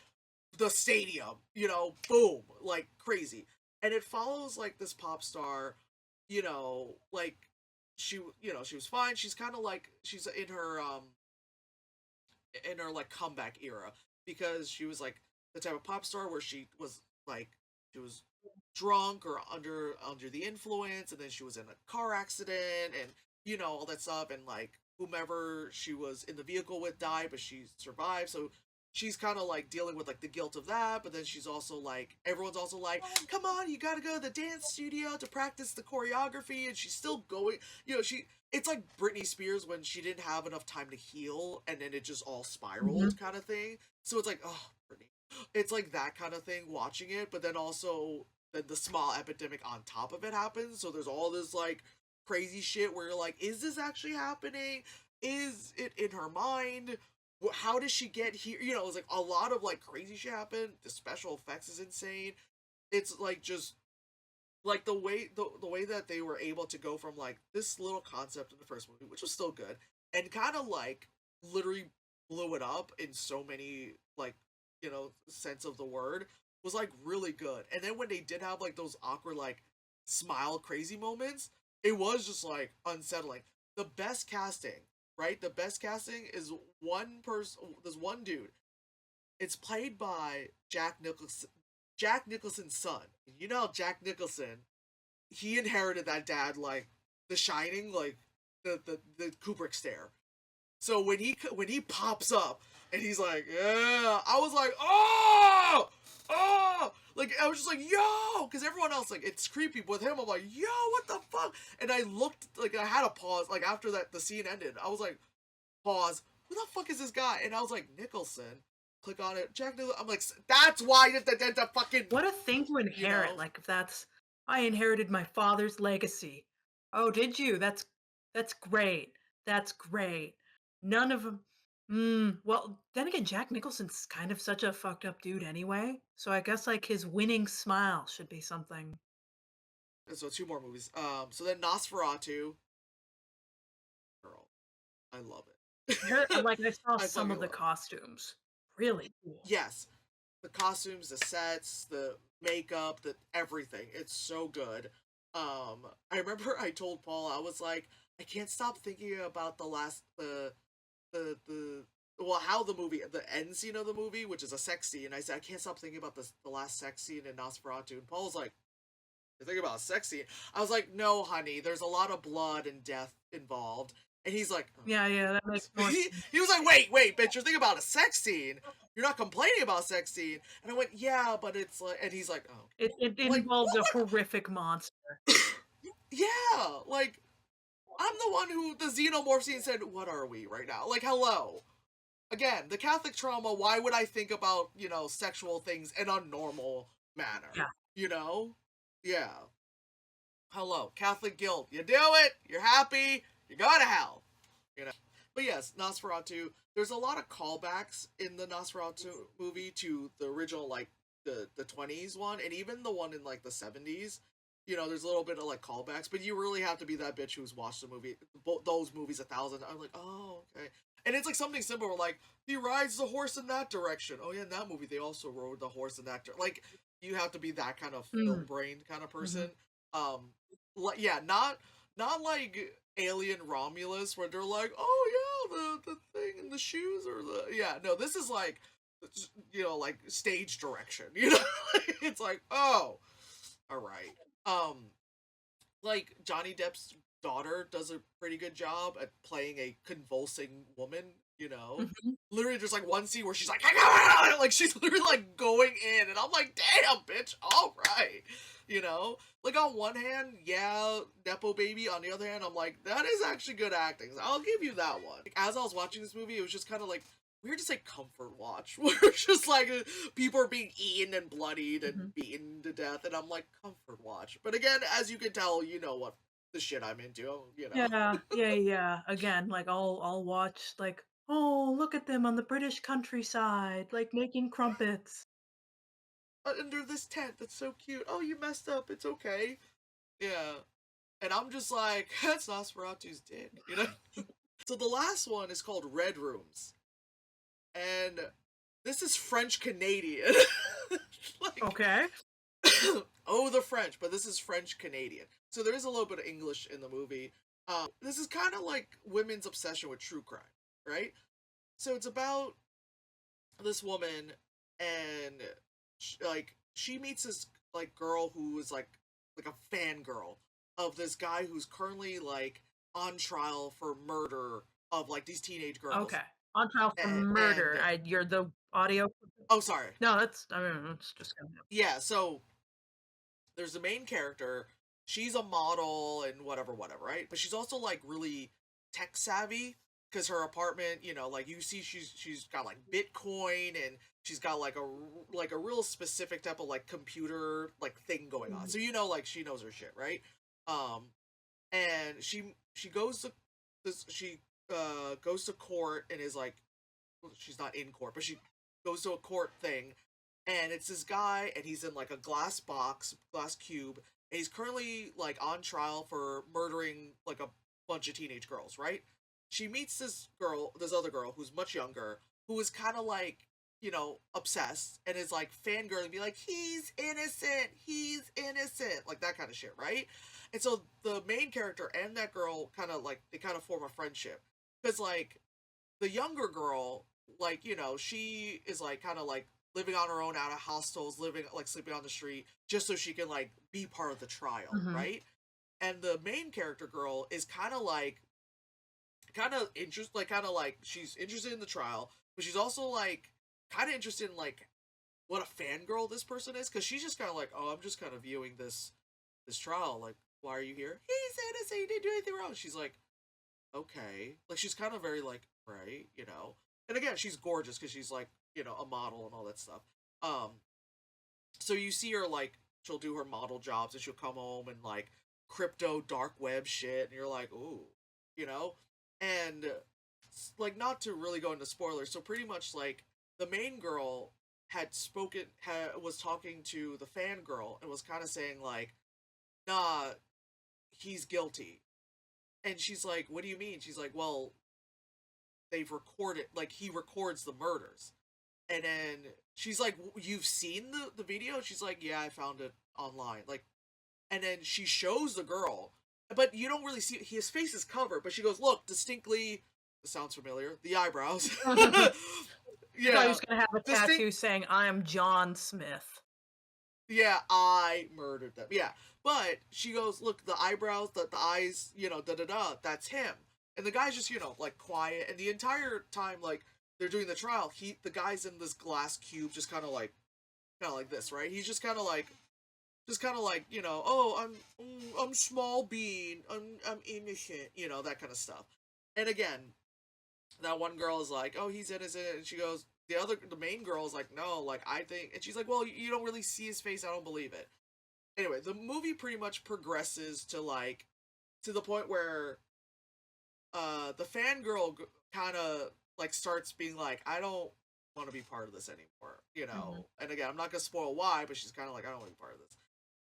the stadium, boom, like, crazy. And it follows, like, this pop star, like, she was fine. She's kind of like, she's in her like comeback era, because she was like the type of pop star where she was like, she was drunk or under the influence, and then she was in a car accident, and all that stuff, and like whomever she was in the vehicle with died, but she survived. So she's kind of like dealing with like the guilt of that, but then she's also like, everyone's also like, come on, you gotta go to the dance studio to practice the choreography, and she's still going. It's like Britney Spears when she didn't have enough time to heal, and then it just all spiraled, Mhm. kind of thing. So it's like, oh, Britney. It's like that kind of thing watching it, but then also the small epidemic on top of it happens. So there's all this like crazy shit where you're like, is this actually happening? Is it in her mind? How does she get here? It's like a lot of like crazy shit happen. The special effects is insane. It's like just like the way that they were able to go from like this little concept in the first movie, which was still good, and kind of like literally blew it up in so many like, sense of the word, was like really good. And then when they did have like those awkward like smile crazy moments, it was just like unsettling. The best casting, right? The best casting is one person. There's one dude. It's played by Jack Nicholson. Jack Nicholson's son. Jack Nicholson, he inherited that dad, like The Shining, like the Kubrick stare. So when he pops up and he's like, yeah, I was like, oh, like I was just like, yo, because everyone else, like, it's creepy. But with him, I'm like, yo, what the fuck? And I looked, like, I had a pause, like after that the scene ended, I was like, pause, who the fuck is this guy? And I was like, Nicholson. Click on it, Jack Nicholson. I'm like, that's why the fucking, What a thing to you inherit, know. like, if that's I inherited my father's legacy. Oh, did you? That's great. That's great. None of them. Well, then again, Jack Nicholson's kind of such a fucked up dude anyway, so I guess, like, his winning smile should be something. So two more movies. So then Nosferatu, girl, I love it. Like, I saw I some fucking of the love it. costumes. Really cool. Yes, the costumes, the sets, the makeup, the everything. It's so good. I remember I told Paul, I was like, I can't stop thinking about the well, how the movie, the end scene of the movie, which is a sex scene. I said I can't stop thinking about the last sex scene in Nosferatu, and Paul was like, you're thinking about a sex scene. I was like, no, honey, there's a lot of blood and death involved. And he's like, Yeah, yeah, that makes more he was like, wait, bitch, you're thinking about a sex scene. You're not complaining about a sex scene. And I went, yeah, but it's like, and he's like, oh, it I'm like, involves a horrific monster. yeah, like, I'm the one who the xenomorph scene said, what are we right now? Like, hello. Again, the Catholic trauma, why would I think about, sexual things in a normal manner? Yeah. You know? Yeah. Hello. Catholic guilt. You do it, you're happy, you go to hell. You know? But yes, Nosferatu, there's a lot of callbacks in the Nosferatu movie to the original, like, the 20s one, and even the one in, like, the 70s. There's a little bit of, like, callbacks, but you really have to be that bitch who's watched the movie, those movies 1,000. I'm like, oh, okay. And it's like something similar, like, he rides the horse in that direction. Oh, yeah, in that movie, they also rode the horse in that direction. Like, you have to be that kind of Mm. film-brained kind of Mhm. person. Yeah, not like Alien Romulus, where they're like, oh yeah, the thing in the shoes, or yeah, no, this is like, like stage direction, it's like, oh, all right. Like Johnny Depp's daughter does a pretty good job at playing a convulsing woman, Mhm. literally there's like one scene where she's like, like she's literally like going in, and I'm like, damn, bitch, all right. Like on one hand, yeah, Nepo baby. On the other hand, I'm like, that is actually good acting. So I'll give you that one. Like, as I was watching this movie, it was just kind of like weird to say comfort watch, where it's just like people are being eaten and bloodied and Mhm. beaten to death, and I'm like, comfort watch. But again, as you can tell, you know what the shit I'm into. Yeah, yeah, yeah. Again, like I'll watch like, oh, look at them on the British countryside, like making crumpets. Under this tent that's so cute. Oh, you messed up. It's okay. Yeah. And I'm just like, that's Nosferatu's dick. So the last one is called Red Rooms. And this is French Canadian. Like, Okay. oh, the French, but this is French Canadian. So there is a little bit of English in the movie. This is kind of like women's obsession with true crime, right? So it's about this woman, and she meets this like girl who is like a fangirl of this guy who's currently like on trial for murder of like these teenage girls. Okay. On trial for And murder. You're the audio. oh, sorry. No, that's I mean, it's just gonna happen. Yeah, so there's the main character. She's a model and whatever, right? But she's also like really tech savvy, because her apartment, like you see, she's got like Bitcoin, and she's got like a real specific type of like computer like thing going on. Mhm. So like she knows her shit, right? Um, and she goes to this she goes to court, and is like, well, she's not in court, but she goes to a court thing, and it's this guy, and he's in like a glass cube, and he's currently like on trial for murdering like a bunch of teenage girls, right? She meets this other girl who's much younger, who is kind of like, obsessed, and is like fangirling, be like, he's innocent, like that kind of shit, right? And so the main character and that girl kind of like, they kind of form a friendship, because like the younger girl, like, she is like kind of like living on her own out of hostels, living like sleeping on the street, just so she can like be part of the trial, Mhm. right? And the main character girl is kind of like she's interested in the trial, but she's also like kind of interested in like what a fangirl this person is, because she's just kind of like, oh, I'm just kind of viewing this trial, like, why are you here? He's innocent, he didn't do anything wrong. She's like, okay, like she's kind of very like, right. And again, she's gorgeous because she's like, a model and all that stuff. um so you see her like, she'll do her model jobs, and she'll come home and like crypto dark web shit, and you're like, ooh, you know and like, not to really go into spoilers, so pretty much like the main girl was talking to the fangirl, and was kind of saying like, nah, he's guilty. And she's like, what do you mean? She's like, well, they've recorded, like, he records the murders. And then she's like, you've seen the video? She's like, yeah, I found it online. Like, and then she shows the girl, but you don't really see, his face is covered, but she goes, look, distinctly, this sounds familiar, the eyebrows. I thought he Yeah, was gonna have a distinct, tattoo saying "I am John Smith." yeah, I murdered them. Yeah. But she goes, look, the eyebrows, the eyes, da da da, that's him. and the guy's just like quiet, and the entire time like they're doing the trial, the guy's in this glass cube, just kind of like this, right? He's just kind of like oh, I'm small bean, I'm innocent, that kind of stuff. And again, that one girl is like, oh, he's innocent, and she goes, the main girl is like, no, like I think, and she's like, well, you don't really see his face, I don't believe it. Anyway, the movie pretty much progresses to the point where the fangirl kind of like starts being like, I don't want to be part of this anymore, Mhm. and again, I'm not gonna spoil why, but she's kind of like, I don't want to be part of this.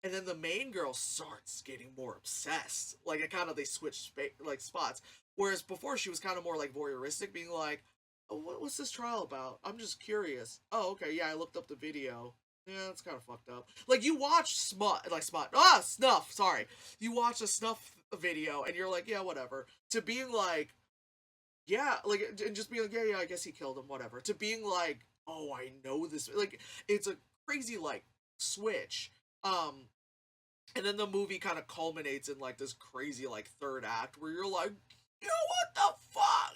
And then the main girl starts getting more obsessed. Like it kind of they switch like spots. Whereas before she was kind of more like voyeuristic, being like, oh, what's this trial about? I'm just curious. Oh, okay, yeah, I looked up the video. Yeah, it's kind of fucked up. Like you watch snuff. Sorry, you watch a snuff video and you're like, yeah, whatever. To being like, yeah, like, and just being like, yeah, I guess he killed him, whatever. To being like, oh, I know this. Like, it's a crazy like switch. Um, and then the movie kind of culminates in like this crazy like third act where you're like, what the fuck,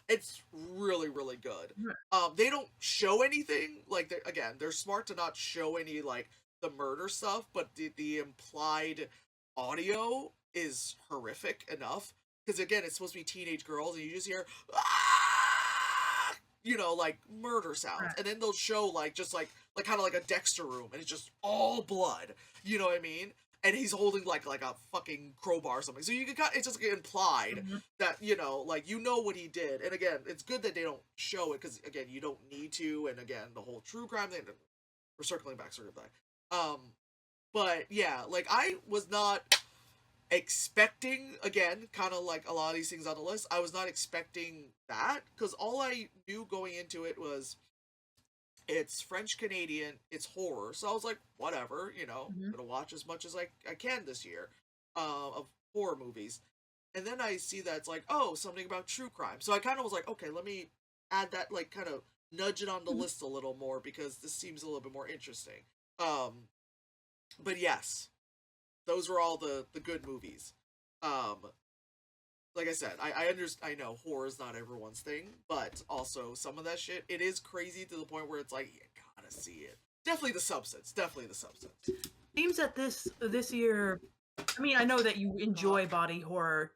it's really really good. Right. They don't show anything like they're smart to not show any like the murder stuff, but the implied audio is horrific enough because again it's supposed to be teenage girls and you just hear ah! Like murder sounds, Right. and then they'll show like just like kind of like a Dexter room, and it's just all blood. You know what I mean? And he's holding like a fucking crowbar or something. So you can it's just implied Mhm. that like what he did. And again, it's good that they don't show it because again, you don't need to. And again, the whole true crime thing. We're circling back. But yeah, like I was not expecting again, kind of like a lot of these things on the list. I was not expecting that because all I knew going into it was it's French Canadian, it's horror. So I was like, whatever, Mhm. I'm gonna watch as much as I can this year of horror movies. And then I see that it's like, oh, something about true crime. So I kind of was like, okay, let me add that, like, kind of nudge it on the Mhm. list a little more because this seems a little bit more interesting. Um, but yes, those were all the good movies. Um, like I said, I understand. I know horror is not everyone's thing, but also some of that shit it is crazy to the point where it's like you gotta see it. Definitely the substance. Definitely the substance. Seems that this year, I mean, I know that you Uh huh. enjoy body horror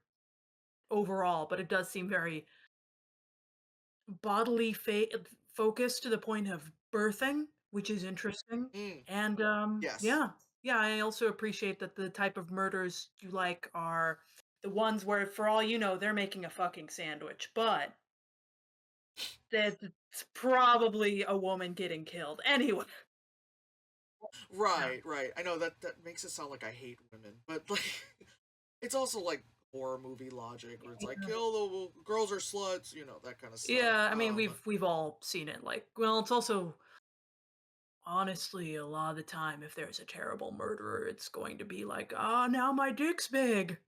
overall, but it does seem very bodily focused to the point of birthing, which is interesting. Mm, And yes. yeah, yeah, I also appreciate that the type of murders you like are the ones where, for all you know, they're making a fucking sandwich, but it's probably a woman getting killed. Anyway, yeah, Right. Right. I know that makes it sound like I hate women, but like it's also like horror movie logic where it's like yeah. kill the girls are sluts, that kind of stuff. Yeah, I mean, we've all seen it. Like, well, it's also honestly a lot of the time if there's a terrible murderer, it's going to be like, ah, now my dick's big.